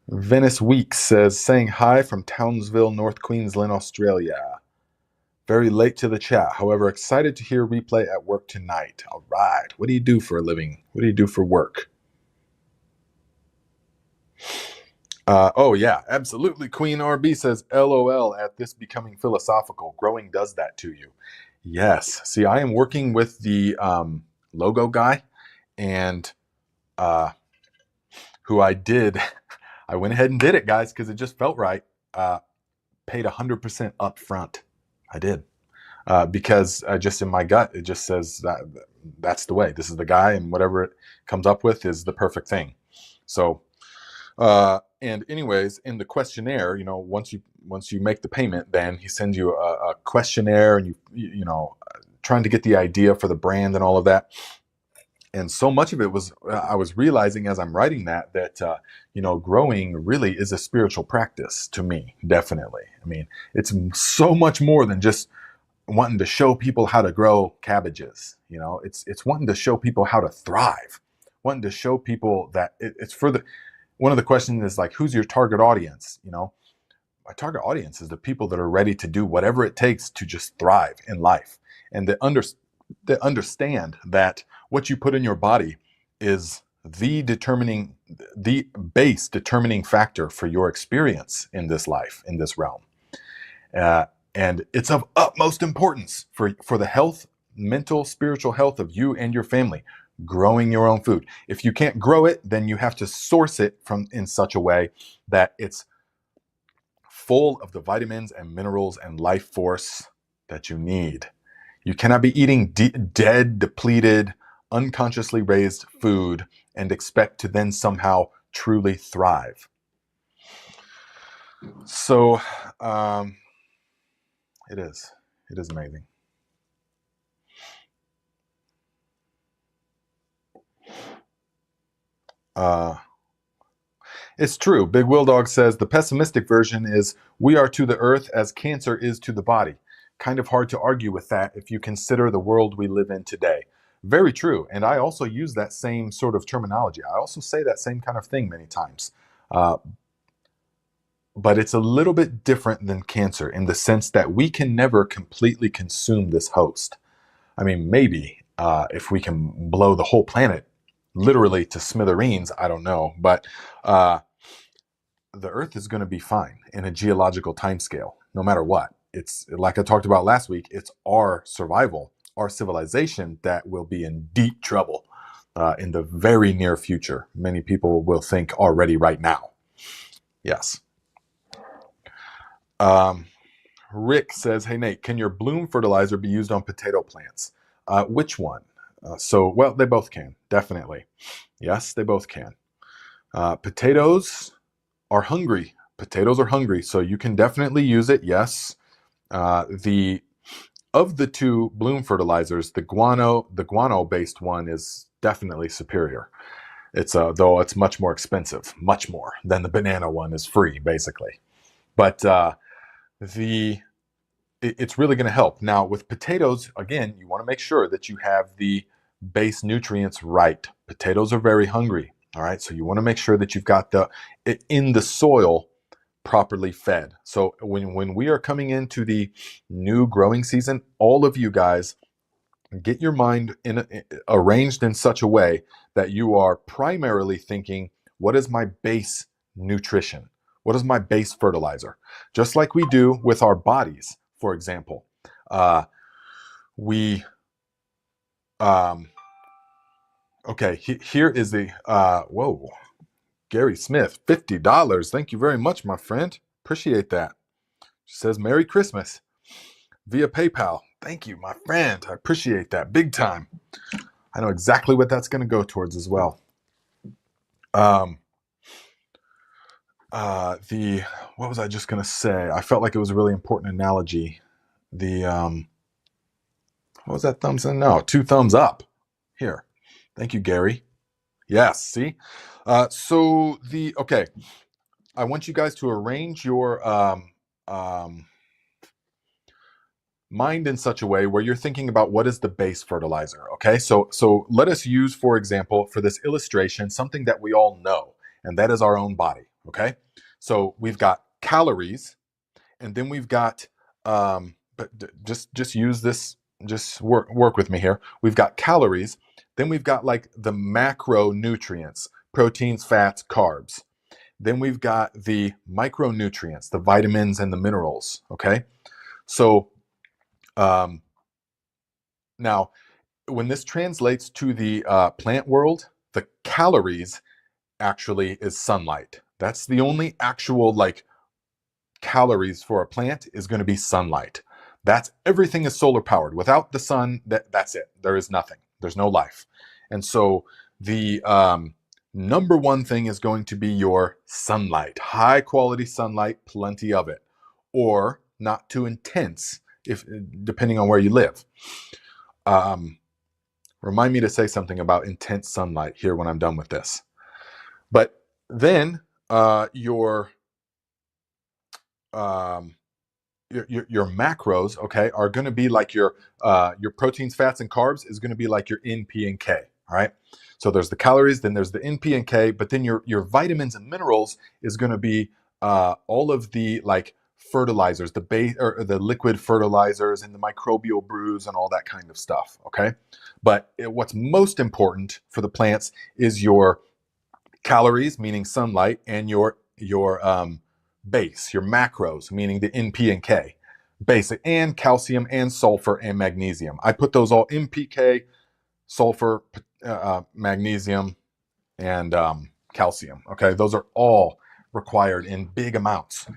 Venice Weeks says, saying hi from Townsville, North Queensland, Australia. Very late to the chat. However, excited to hear replay at work tonight. All right. What do you do for a living? What do you do for work? Oh, yeah, absolutely. Queen RB says, LOL at this becoming philosophical. Growing does that to you. Yes. See, I am working with the logo guy, and who I went ahead and did it, guys, because it just felt right. Paid 100% up front. I did. Because just in my gut, it just says that's the way. This is the guy, and whatever it comes up with is the perfect thing. So, and anyways, in the questionnaire, once you make the payment, then he sends you a questionnaire, and you know, trying to get the idea for the brand and all of that. And so much of it was, I was realizing as I'm writing that growing really is a spiritual practice to me, definitely. I mean, it's so much more than just wanting to show people how to grow cabbages. It's wanting to show people how to thrive, wanting to show people that it's for the, one of the questions is like, who's your target audience? My target audience is the people that are ready to do whatever it takes to just thrive in life, and that understand that what you put in your body is the base determining factor for your experience in this life, in this realm. And it's of utmost importance for the health, mental, spiritual health of you and your family. Growing your own food. If you can't grow it, then you have to source it in such a way that it's full of the vitamins and minerals and life force that you need. You cannot be eating dead, depleted, unconsciously raised food and expect to then somehow truly thrive. So, it is amazing. It's true. Big Will Dog says the pessimistic version is we are to the earth as cancer is to the body. Kind of hard to argue with that if you consider the world we live in today. Very true. And I also use that same sort of terminology. I also say that same kind of thing many times. But it's a little bit different than cancer in the sense that we can never completely consume this host. I mean, maybe if we can blow the whole planet literally to smithereens, I don't know. But the Earth is going to be fine in a geological timescale, no matter what. It's like I talked about last week, it's our survival, our civilization that will be in deep trouble in the very near future. Many people will think already right now. Yes. Rick says, hey, Nate, can your bloom fertilizer be used on potato plants? Which one? Well, they both can, definitely. Yes, they both can. Potatoes are hungry. Potatoes are hungry, so you can definitely use it, yes. Of the two bloom fertilizers, the guano-based one is definitely superior. It's though it's much more expensive, much more than the banana one is free, basically. But it's really going to help. Now, with potatoes, again, you want to make sure that you have the base nutrients right. Potatoes are very hungry, all right? So you want to make sure that you've got in the soil properly fed. So when we are coming into the new growing season, all of you guys get your mind arranged in such a way that you are primarily thinking, what is my base nutrition? What is my base fertilizer? Just like we do with our bodies, for example. We Okay, here is the whoa, Gary Smith, $50. Thank you very much, my friend. Appreciate that. She says Merry Christmas via PayPal. Thank you, my friend. I appreciate that big time. I know exactly what that's going to go towards as well. What was I just going to say? I felt like it was a really important analogy. What was that thumbs in? No, 2 thumbs up. Here. Thank you, Gary. Yes, see? Okay. I want you guys to arrange your mind in such a way where you're thinking about what is the base fertilizer. Okay, so let us use, for example, for this illustration, something that we all know, and that is our own body. Okay, so we've got calories, and then we've got just use this, just work with me here. We've got calories, then we've got like the macronutrients, proteins, fats, carbs. Then we've got the micronutrients, the vitamins and the minerals. Okay, so now when this translates to the plant world, the calories actually is sunlight. That's the only actual like calories for a plant is going to be sunlight. That's everything is solar powered. Without the sun, that's it. There is nothing. There's no life. And so the number one thing is going to be your sunlight, high quality sunlight, plenty of it, or not too intense, if depending on where you live. Remind me to say something about intense sunlight here when I'm done with this. But then your macros, okay, are going to be like your proteins, fats, and carbs is going to be like your N, P, and K. All right. So there's the calories, then there's the N, P, and K, but then your vitamins and minerals is going to be all of the like fertilizers, the base or the liquid fertilizers and the microbial brews and all that kind of stuff. Okay. But what's most important for the plants is your calories, meaning sunlight, and your base, your macros, meaning the N, P, and K, basic, and calcium and sulfur and magnesium. I put those all NPK, sulfur, magnesium, and calcium. Okay, those are all required in big amounts.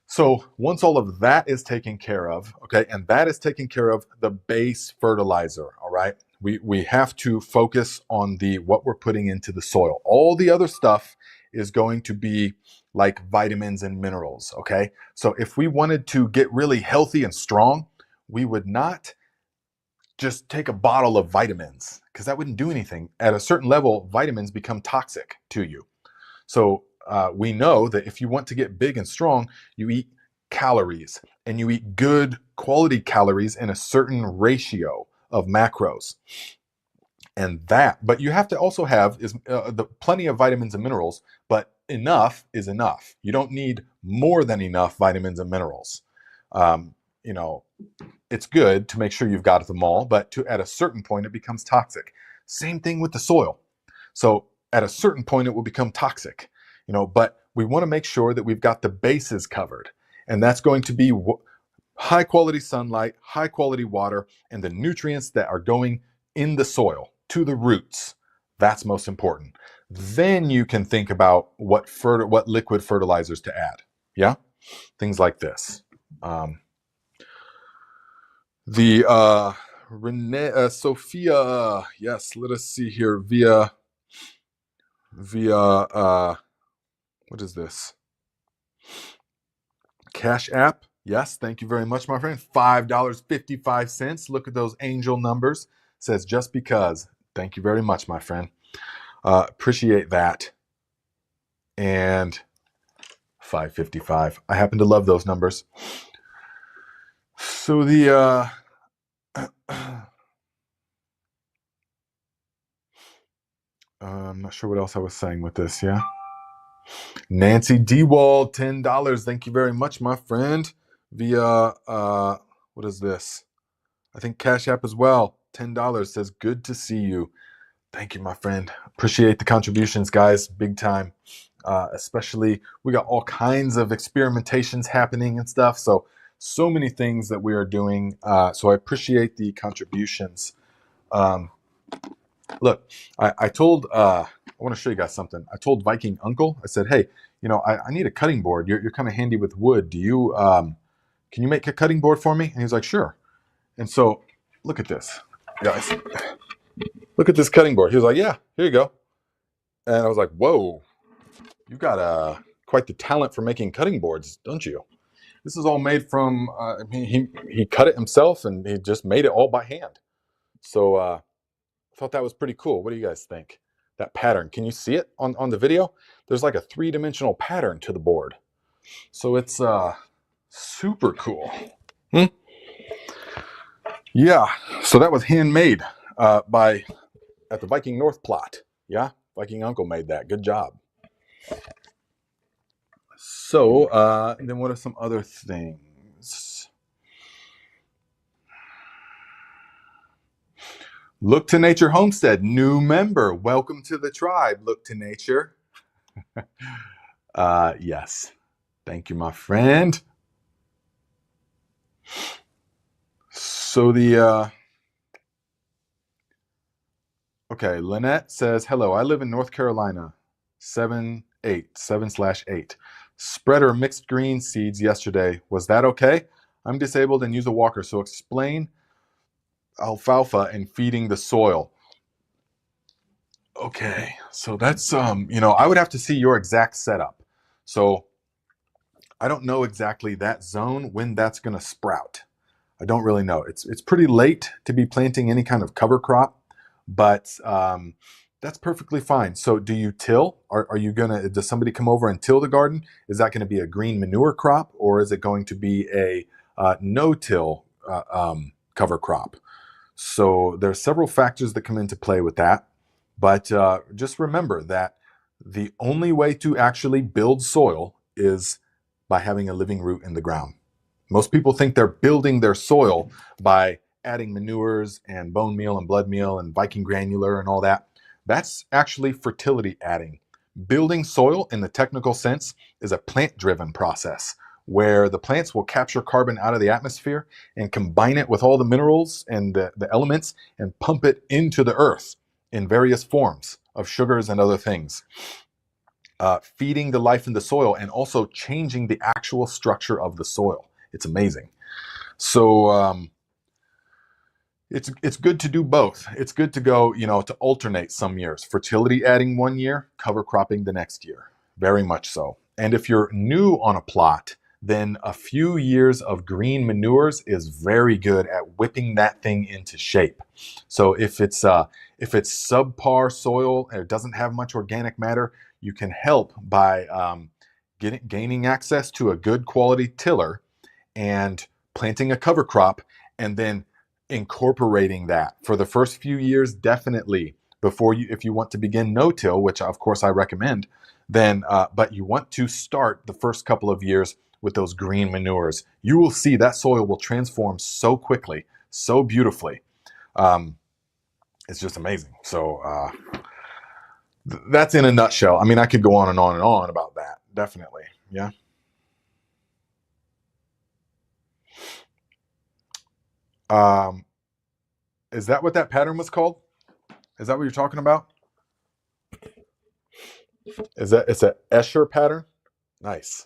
So once all of that is taken care of, okay, and that is taking care of the base fertilizer, all right, we have to focus on what we're putting into the soil. All the other stuff is going to be like vitamins and minerals, okay? So if we wanted to get really healthy and strong, we would not just take a bottle of vitamins because that wouldn't do anything. At a certain level, vitamins become toxic to you. So we know that if you want to get big and strong, you eat calories and you eat good quality calories in a certain ratio of macros. And but you have to also have plenty of vitamins and minerals, but enough is enough. You don't need more than enough vitamins and minerals. You know, it's good to make sure you've got them all, but at a certain point, it becomes toxic. Same thing with the soil. So at a certain point, it will become toxic, you know, but we want to make sure that we've got the bases covered. And that's going to be high quality sunlight, high quality water, and the nutrients that are going in the soil to the roots. That's most important. Then you can think about what liquid fertilizers to add. Yeah, things like this. Sophia, yes, let us see here via what is this? Cash App. Yes, thank you very much, my friend. $5.55. Look at those angel numbers. Says just because. Thank you very much, my friend. Appreciate that. And $5.55. I happen to love those numbers. So I'm not sure what else I was saying with this, yeah? Nancy Dewald, $10. Thank you very much, my friend. Via what is this? I think Cash App as well. $10 says good to see you. Thank you, my friend. Appreciate the contributions, guys. Big time. Especially, we got all kinds of experimentations happening and stuff. So many things that we are doing. So I appreciate the contributions. Look, I told, I want to show you guys something. I told Viking Uncle, I said, hey, I need a cutting board. You're kind of handy with wood. Can you make a cutting board for me? And he's like, sure. And so look at this, guys. Look at this cutting board. He was like, yeah, here you go. And I was like, whoa, you've got quite the talent for making cutting boards, don't you? This is all made from, he cut it himself and he just made it all by hand. So I thought that was pretty cool. What do you guys think? That pattern, can you see it on the video? There's like a 3-dimensional pattern to the board. So it's super cool. Yeah, so that was handmade at the Viking North plot. Yeah, Viking Uncle made that. Good job. So, and then what are some other things? Look to Nature Homestead, new member. Welcome to the tribe, Look to Nature. Yes. Thank you, my friend. So okay, Lynette says, hello, I live in North Carolina, 7/8. Spreader mixed green seeds yesterday. Was that okay? I'm disabled and use a walker, so explain alfalfa and feeding the soil. Okay, so that's, I would have to see your exact setup. So I don't know exactly that zone, when that's going to sprout. I don't really know. It's pretty late to be planting any kind of cover crop, but that's perfectly fine. So do you till? Are you does somebody come over and till the garden? Is that going to be a green manure crop, or is it going to be a no-till cover crop? So there are several factors that come into play with that. But just remember that the only way to actually build soil is by having a living root in the ground. Most people think they're building their soil by adding manures and bone meal and blood meal and Viking granular and all that. That's actually fertility adding. Building soil in the technical sense is a plant-driven process where the plants will capture carbon out of the atmosphere and combine it with all the minerals and the elements and pump it into the earth in various forms of sugars and other things. Feeding the life in the soil and also changing the actual structure of the soil. It's amazing. So it's good to do both. It's good to go, to alternate some years. Fertility adding one year, cover cropping the next year. Very much so. And if you're new on a plot, then a few years of green manures is very good at whipping that thing into shape. So if it's subpar soil and it doesn't have much organic matter, you can help by gaining access to a good quality tiller and planting a cover crop, and then incorporating that for the first few years, definitely before if you want to begin no-till, which of course I recommend, then but you want to start the first couple of years with those green manures. You will see that soil will transform so quickly, so beautifully. It's just amazing. So that's in a nutshell. I mean, I could go on and on and on about that. Definitely. Yeah. Is that what that pattern was called? Is that what you're talking about? It's an Escher pattern? Nice.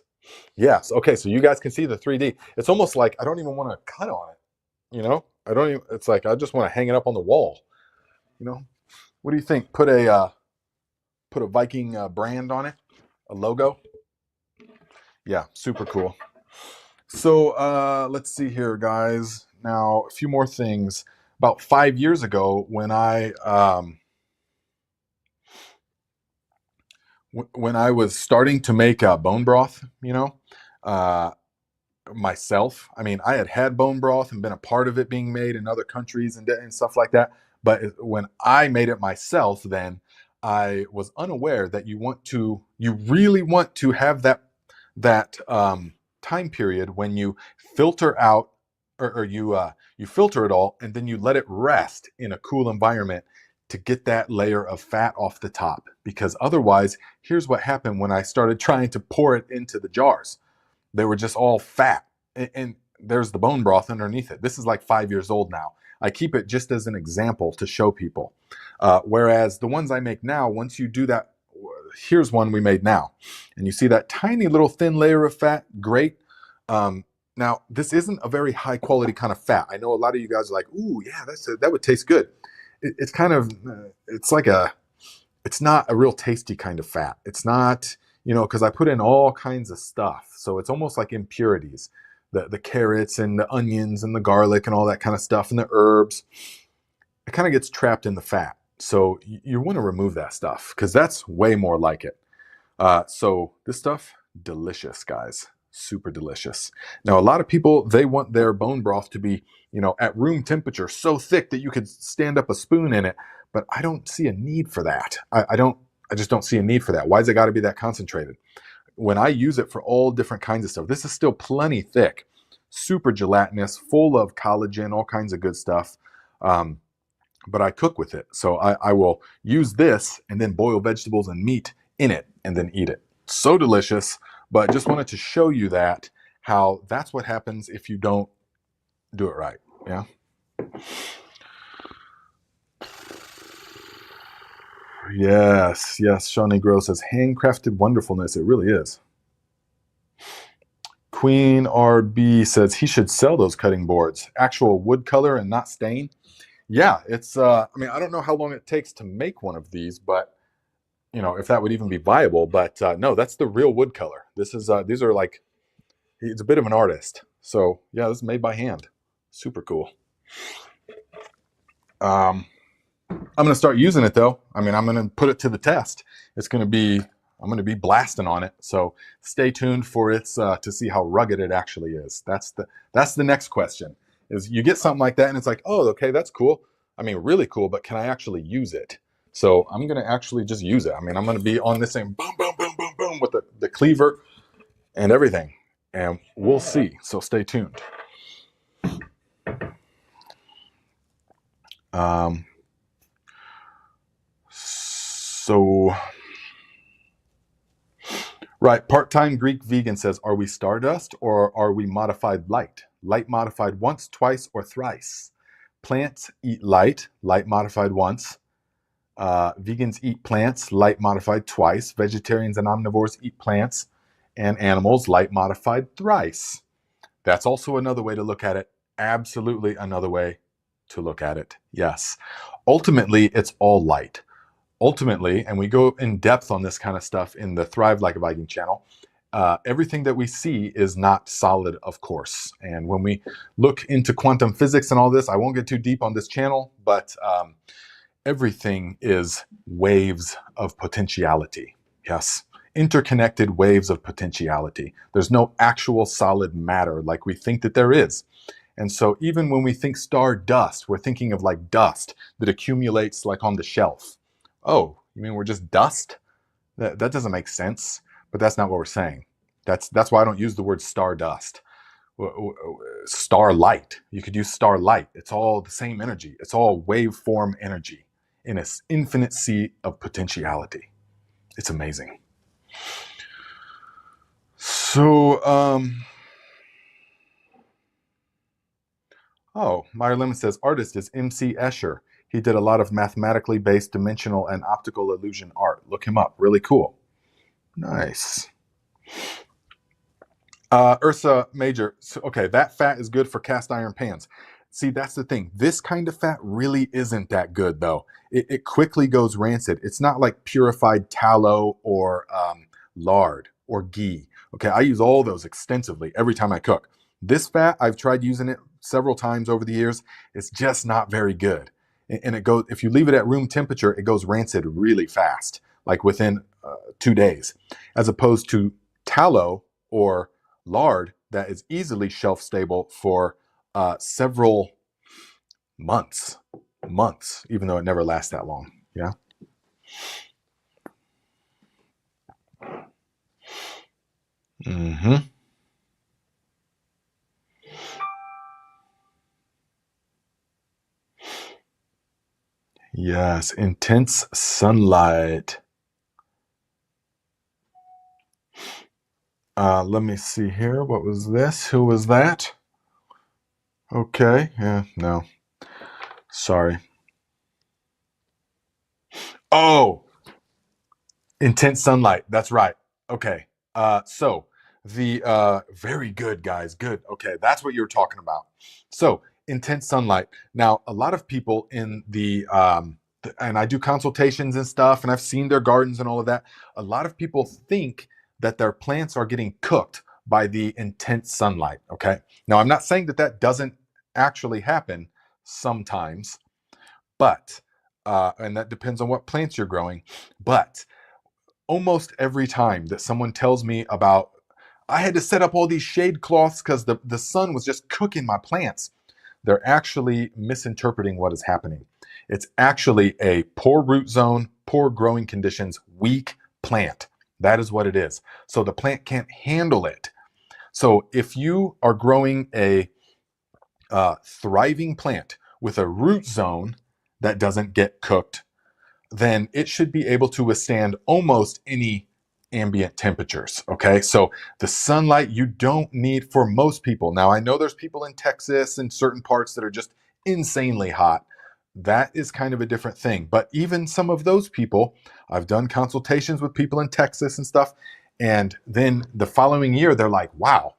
Yes. Okay. So you guys can see the 3D. It's almost like I don't even want to cut on it. I don't even, it's like, I just want to hang it up on the wall. What do you think? Put a Viking brand on it, a logo. Yeah. Super cool. So let's see here, guys. Now, a few more things. About 5 years ago, when I was starting to make bone broth, myself. I mean, I had bone broth and been a part of it being made in other countries and stuff like that. But when I made it myself, then I was unaware that you really want to have that time period when you filter out, or you filter it all, and then you let it rest in a cool environment to get that layer of fat off the top. Because otherwise, here's what happened when I started trying to pour it into the jars. They were just all fat, and there's the bone broth underneath it. This is like 5 years old now. I keep it just as an example to show people. Whereas the ones I make now, once you do that, here's one we made now, and you see that tiny little thin layer of fat. Great. Now, this isn't a very high quality kind of fat. I know a lot of you guys are like, ooh, yeah, that would taste good. It's kind of, it's not a real tasty kind of fat. It's not, because I put in all kinds of stuff. So it's almost like impurities, the carrots and the onions and the garlic and all that kind of stuff and the herbs. It kind of gets trapped in the fat. So you want to remove that stuff because that's way more like it. So this stuff, delicious, guys. Super delicious. Now, a lot of people, they want their bone broth to be, at room temperature, so thick that you could stand up a spoon in it. But I don't see a need for that. I just don't see a need for that. Why's it got to be that concentrated? When I use it for all different kinds of stuff, this is still plenty thick, super gelatinous, full of collagen, all kinds of good stuff. But I cook with it. So I will use this and then boil vegetables and meat in it and then eat it. So delicious. But just wanted to show you how that's what happens if you don't do it right. Yeah. Yes. Shawnee Gross says, handcrafted wonderfulness. It really is. Queen RB says he should sell those cutting boards. Actual wood color and not stain. Yeah, it's, I don't know how long it takes to make one of these, but if that would even be viable, but no, that's the real wood color. This is, these are like, he's a bit of an artist. So yeah, this is made by hand. Super cool. I'm going to start using it though. I'm going to put it to the test. I'm going to be blasting on it. So stay tuned for it to see how rugged it actually is. That's the next question. Is you get something like that and it's like, oh, okay, that's cool. Really cool, but can I actually use it? So I'm going to actually just use it. I'm going to be on this thing, boom, boom, boom, boom, boom, with the cleaver and everything. And we'll see. So stay tuned. Right, part-time Greek vegan says, are we stardust or are we modified light? Light modified once, twice, or thrice. Plants eat light modified once. Vegans eat plants, light modified twice. Vegetarians and omnivores eat plants and animals, light modified thrice. That's also another way to look at it. Absolutely another way to look at it. Yes. Ultimately, it's all light. Ultimately, and we go in depth on this kind of stuff in the Thrive Like a Viking channel, everything that we see is not solid, of course. And when we look into quantum physics and all this, I won't get too deep on this channel, but everything is waves of potentiality. Yes. Interconnected waves of potentiality. There's no actual solid matter like we think that there is. And so even when we think star dust, we're thinking of like dust that accumulates like on the shelf. Oh, you mean we're just dust? That doesn't make sense, but that's not what we're saying. That's why I don't use the word stardust. Starlight. You could use starlight. It's all the same energy. It's all waveform energy in an infinite sea of potentiality. It's amazing. So, Meyer Lemon says, artist is MC Escher. He did a lot of mathematically based dimensional and optical illusion art. Look him up. Really cool. Nice. Ursa Major. So, okay, that fat is good for cast iron pans. See, that's the thing. This kind of fat really isn't that good, though. It quickly goes rancid. It's not like purified tallow or lard or ghee. Okay, I use all those extensively every time I cook. This fat, I've tried using it several times over the years. It's just not very good. And it goes, if you leave it at room temperature, it goes rancid really fast, like within 2 days, as opposed to tallow or lard that is easily shelf stable for several months, even though it never lasts that long. Yeah. Mm-hmm. Yes, intense sunlight. Let me see here. What was this? Who was that? Okay. Yeah, no. Sorry. Oh, intense sunlight. That's right. Okay. So the very good, guys. Good. Okay, that's what you were talking about. So intense sunlight. Now, a lot of people in the and I do consultations and stuff, and I've seen their gardens and all of that. A lot of people think that their plants are getting cooked by the intense sunlight. Okay. Now, I'm not saying that that doesn't actually happen sometimes, but and that depends on what plants you're growing, but almost every time that someone tells me about I had to set up all these shade cloths because the sun was just cooking my plants, they're actually misinterpreting what is happening. It's actually a poor root zone, poor growing conditions, weak plant. That is what it is. So the plant can't handle it. So if you are growing a thriving plant with a root zone that doesn't get cooked, then it should be able to withstand almost any ambient temperatures. Okay. So the sunlight you don't need for most people. Now, I know there's people in Texas and certain parts that are just insanely hot. That is kind of a different thing. But even some of those people, I've done consultations with people in Texas and stuff. And then the following year, they're like, wow,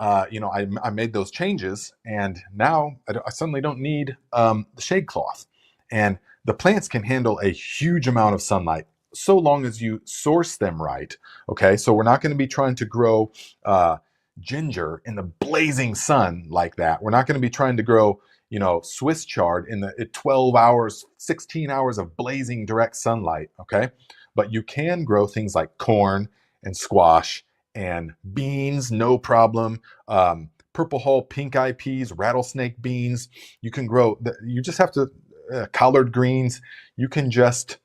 I made those changes, and now I suddenly don't need the shade cloth. And the plants can handle a huge amount of sunlight so long as you source them right. Okay, so we're not going to be trying to grow ginger in the blazing sun like that. We're not going to be trying to grow, Swiss chard in the 12 hours, 16 hours of blazing direct sunlight. Okay, but you can grow things like corn and squash and beans, no problem. Purple hull, pink eye peas, rattlesnake beans. You can grow. You just have to collard greens. You can just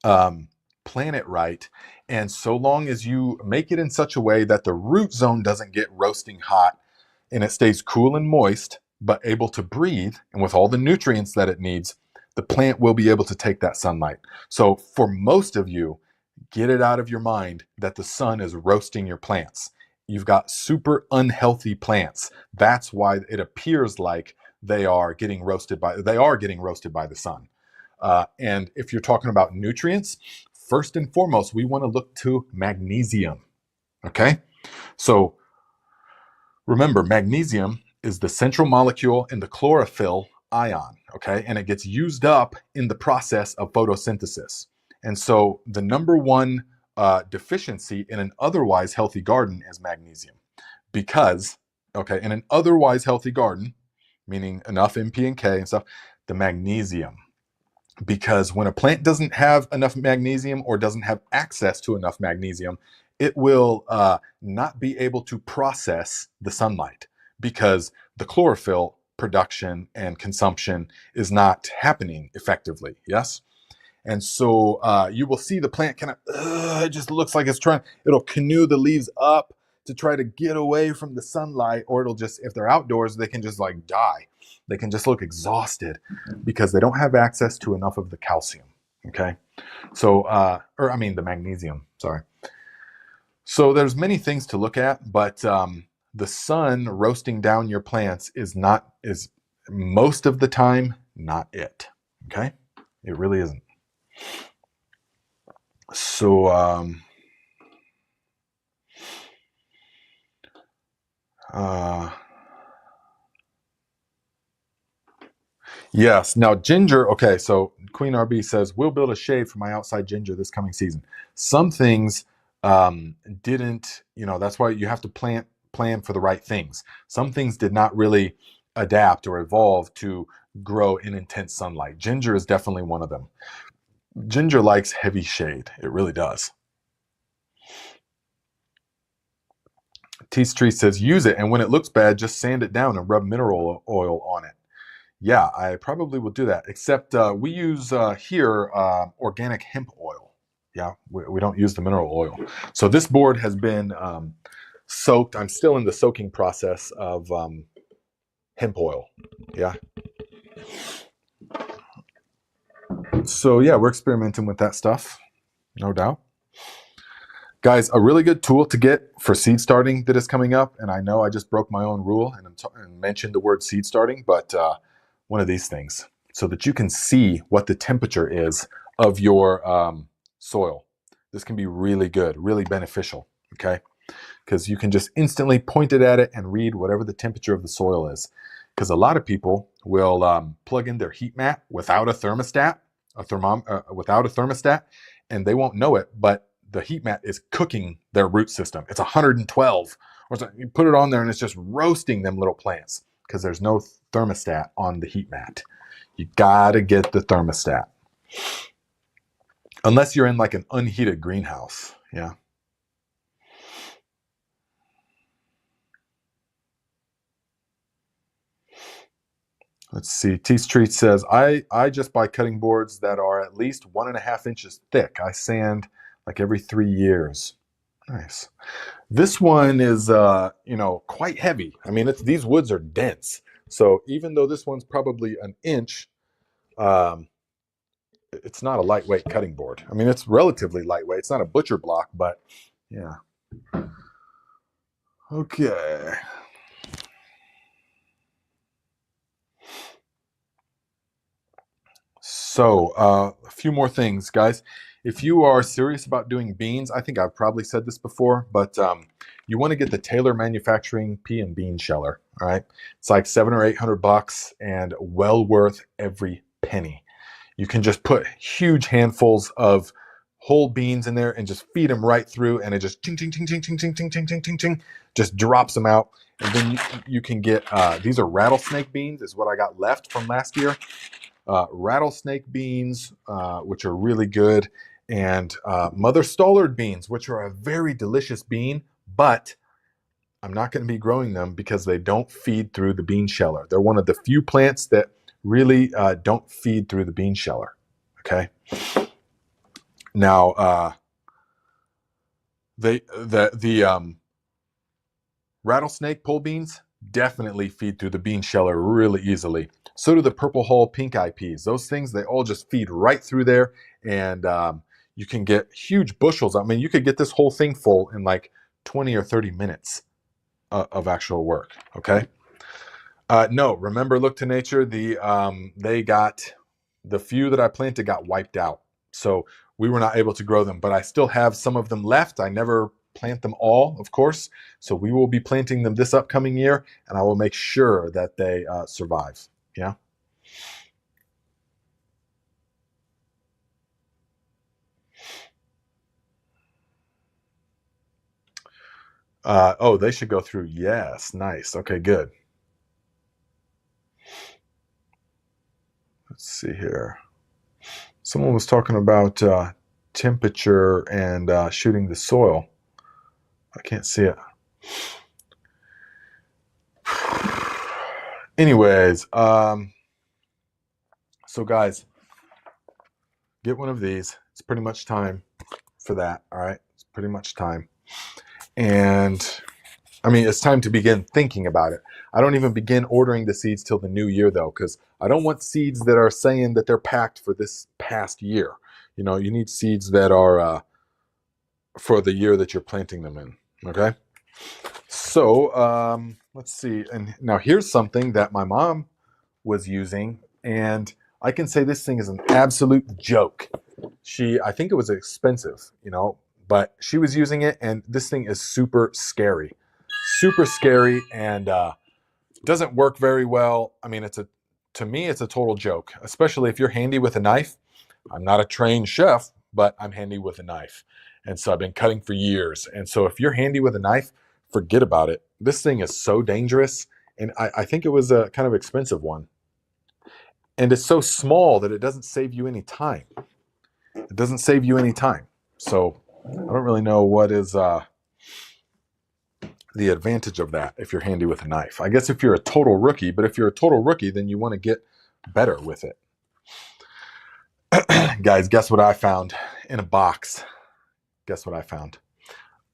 plant it right, and so long as you make it in such a way that the root zone doesn't get roasting hot, and it stays cool and moist, but able to breathe, and with all the nutrients that it needs, the plant will be able to take that sunlight. So for most of you, get it out of your mind that the sun is roasting your plants. You've got super unhealthy plants. That's why it appears like they are getting roasted by the sun. And if you're talking about nutrients, first and foremost, we want to look to magnesium. Okay, so remember, magnesium is the central molecule in the chlorophyll ion, okay? And it gets used up in the process of photosynthesis. And so the number one deficiency in an otherwise healthy garden is magnesium. Because, okay, in an otherwise healthy garden, meaning enough NP and K and stuff, the magnesium. Because when a plant doesn't have enough magnesium or doesn't have access to enough magnesium, it will not be able to process the sunlight because the chlorophyll production and consumption is not happening effectively. Yes. And so you will see the plant kind of, it just looks like it'll canoe the leaves up to try to get away from the sunlight, or it'll just, if they're outdoors, they can just like die. They can just look exhausted because they don't have access to enough of the calcium. Okay. So, the magnesium, sorry. So there's many things to look at, but the sun roasting down your plants is most of the time not it. Okay. It really isn't. So, yes. Now, ginger. Okay. So, Queen RB says, we'll build a shade for my outside ginger this coming season. Some things didn't, that's why you have to plan for the right things. Some things did not really adapt or evolve to grow in intense sunlight. Ginger is definitely one of them. Ginger likes heavy shade. It really does. Tease Tree says, use it, and when it looks bad, just sand it down and rub mineral oil on it. Yeah, I probably will do that, except we use here organic hemp oil. Yeah, we don't use the mineral oil. So this board has been soaked. I'm still in the soaking process of hemp oil. Yeah. So yeah, we're experimenting with that stuff, no doubt. Guys, a really good tool to get for seed starting that is coming up, and I know I just broke my own rule and mentioned the word seed starting, but one of these things so that you can see what the temperature is of your soil. This can be really good, really beneficial, okay? Because you can just instantly point it at it and read whatever the temperature of the soil is. Because a lot of people will plug in their heat mat without a thermostat, without a thermostat, and they won't know it, but the heat mat is cooking their root system. It's 112, or so you put it on there and it's just roasting them little plants because there's no thermostat on the heat mat. You gotta get the thermostat. Unless you're in like an unheated greenhouse, yeah. Let's see. Tease Treat says, I just buy cutting boards that are at least 1.5 inches thick. I sand like every 3 years. Nice. This one is, quite heavy. I mean, these woods are dense. So even though this one's probably an inch, it's not a lightweight cutting board. I mean, it's relatively lightweight. It's not a butcher block, but yeah. Okay. So a few more things, guys. If you are serious about doing beans, I think I've probably said this before, but you want to get the Taylor Manufacturing pea and bean sheller. All right, it's like $700 or $800 and well worth every penny. You can just put huge handfuls of whole beans in there and just feed them right through, and it just ching ching ching ching ching ching ching ching ching ching ching just drops them out. And then you can get these are rattlesnake beans, is what I got left from last year. Rattlesnake beans, which are really good, and Mother Stollard beans, which are a very delicious bean, but I'm not going to be growing them because they don't feed through the bean sheller. They're one of the few plants that really don't feed through the bean sheller. Okay. Now, the rattlesnake pole beans definitely feed through the bean sheller really easily. So do the purple hull pink eye peas. Those things, they all just feed right through there, and you can get huge bushels. I mean, you could get this whole thing full in like 20 or 30 minutes of actual work. Okay. No, remember, Look to Nature. They got the few that I planted got wiped out, so we were not able to grow them. But I still have some of them left. I never plant them all, of course. So we will be planting them this upcoming year, and I will make sure that they survive. Yeah. Oh, they should go through. Yes, nice. Okay, good. Let's see here. Someone was talking about temperature and shooting the soil. I can't see it. Anyways, so guys, get one of these. It's pretty much time for that. All right, it's pretty much time. And I mean, it's time to begin thinking about it. I don't even begin ordering the seeds till the new year, though, because I don't want seeds that are saying that they're packed for this past year. You know, you need seeds that are for the year that you're planting them in. Okay. So let's see. And now here's something that my mom was using, and I can say this thing is an absolute joke. I think it was expensive, but she was using it, and this thing is super scary, and doesn't work very well. I mean, to me, it's a total joke, especially if you're handy with a knife. I'm not a trained chef, but I'm handy with a knife. And so I've been cutting for years. And so if you're handy with a knife, forget about it. This thing is so dangerous. And I think it was a kind of expensive one. And it's so small that it doesn't save you any time. It doesn't save you any time. So I don't really know what is the advantage of that if you're handy with a knife. I guess if you're a total rookie, but if you're a total rookie, then you want to get better with it. Guys, guess what I found in a box. Guess what I found?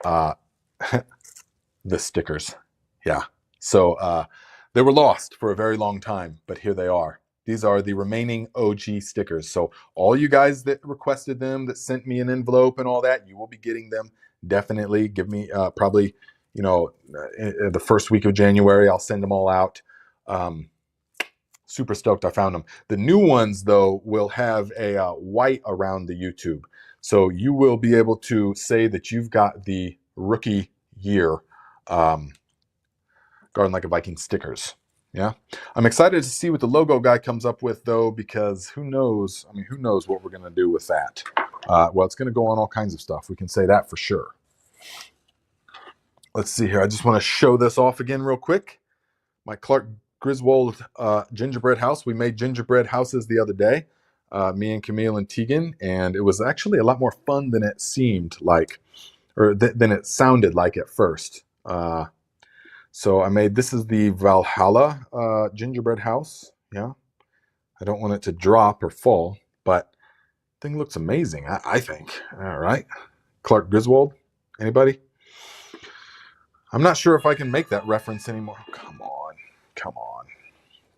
The stickers. Yeah. So they were lost for a very long time, but here they are. These are the remaining OG stickers. So all you guys that requested them, that sent me an envelope and all that, you will be getting them. Definitely give me probably, the first week of January, I'll send them all out. Super stoked I found them. The new ones, though, will have a white around the YouTube. So you will be able to say that you've got the rookie year Garden Like a Viking stickers. Yeah. I'm excited to see what the logo guy comes up with, though, because who knows? I mean, who knows what we're going to do with that? Well, it's going to go on all kinds of stuff. We can say that for sure. Let's see here. I just want to show this off again real quick. My Clark Griswold gingerbread house. We made gingerbread houses the other day, me and Camille and Tegan, and it was actually a lot more fun than it seemed like, or than it sounded like at first. So I made, this is the Valhalla gingerbread house. Yeah, I don't want it to drop or fall, but the thing looks amazing, I think. All right, Clark Griswold, anybody? I'm not sure if I can make that reference anymore. Come on, come on.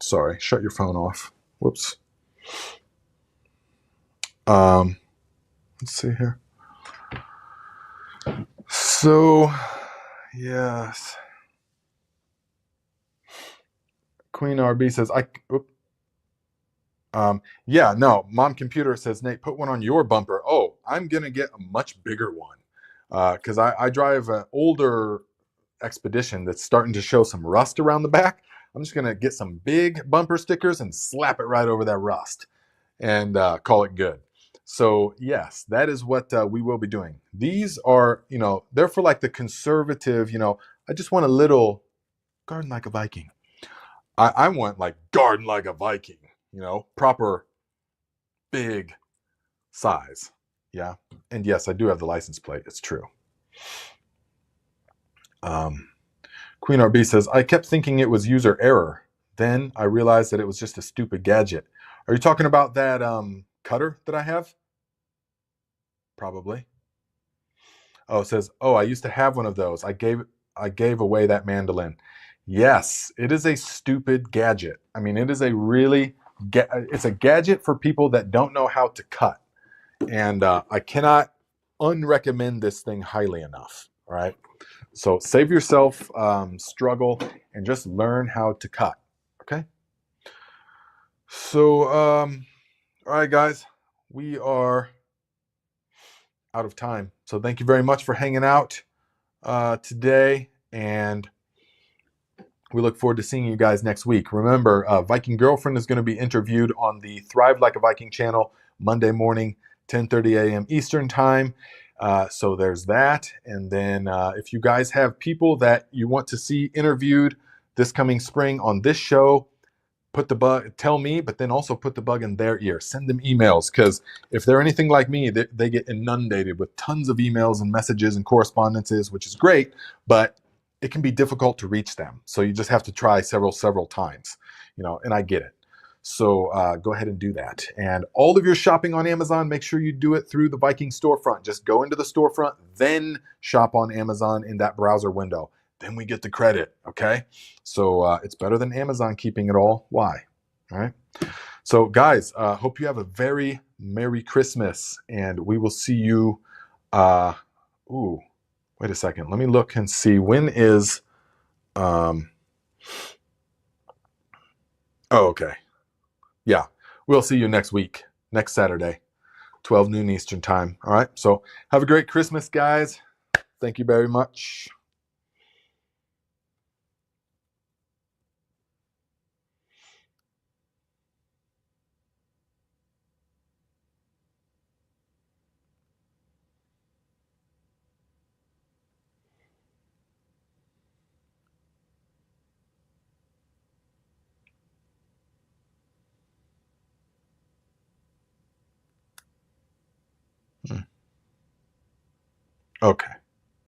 Sorry, shut your phone off. Whoops. Let's see here. So, yes. Queen RB says, yeah, no, Mom Computer says, Nate, put one on your bumper. Oh, I'm going to get a much bigger one. Because I drive an older Expedition that's starting to show some rust around the back. I'm just going to get some big bumper stickers and slap it right over that rust and call it good. So yes, that is what we will be doing. These are, they're for like the conservative, I just want a little garden like a Viking. I want like garden like a Viking, proper big size. Yeah. And yes, I do have the license plate. It's true. Queen RB says, I kept thinking it was user error. Then I realized that it was just a stupid gadget. Are you talking about that cutter that I have? Probably. Oh, it says, oh, I used to have one of those. I gave away that mandolin. Yes, it is a stupid gadget. I mean, it is a really, it's a gadget for people that don't know how to cut. And I cannot unrecommend this thing highly enough. All right. So save yourself struggle and just learn how to cut. Okay. So, all right, guys, we are out of time. So thank you very much for hanging out today. And we look forward to seeing you guys next week. Remember, Viking Girlfriend is going to be interviewed on the Thrive Like a Viking channel Monday morning, 10:30 a.m. Eastern time. So there's that. And then if you guys have people that you want to see interviewed this coming spring on this show, put the bug, tell me, but then also put the bug in their ear. Send them emails, because if they're anything like me, they get inundated with tons of emails and messages and correspondences, which is great, but it can be difficult to reach them. So you just have to try several times, and I get it. So go ahead and do that. And all of your shopping on Amazon, make sure you do it through the Viking storefront. Just go into the storefront, then shop on Amazon in that browser window. Then we get the credit, okay? So it's better than Amazon keeping it all. Why? All right. So guys, hope you have a very Merry Christmas, and we will see you. Ooh, wait a second. Let me look and see, when is. Oh, okay. Yeah, we'll see you next week, next Saturday, 12 noon Eastern time. All right. So have a great Christmas, guys. Thank you very much. Okay.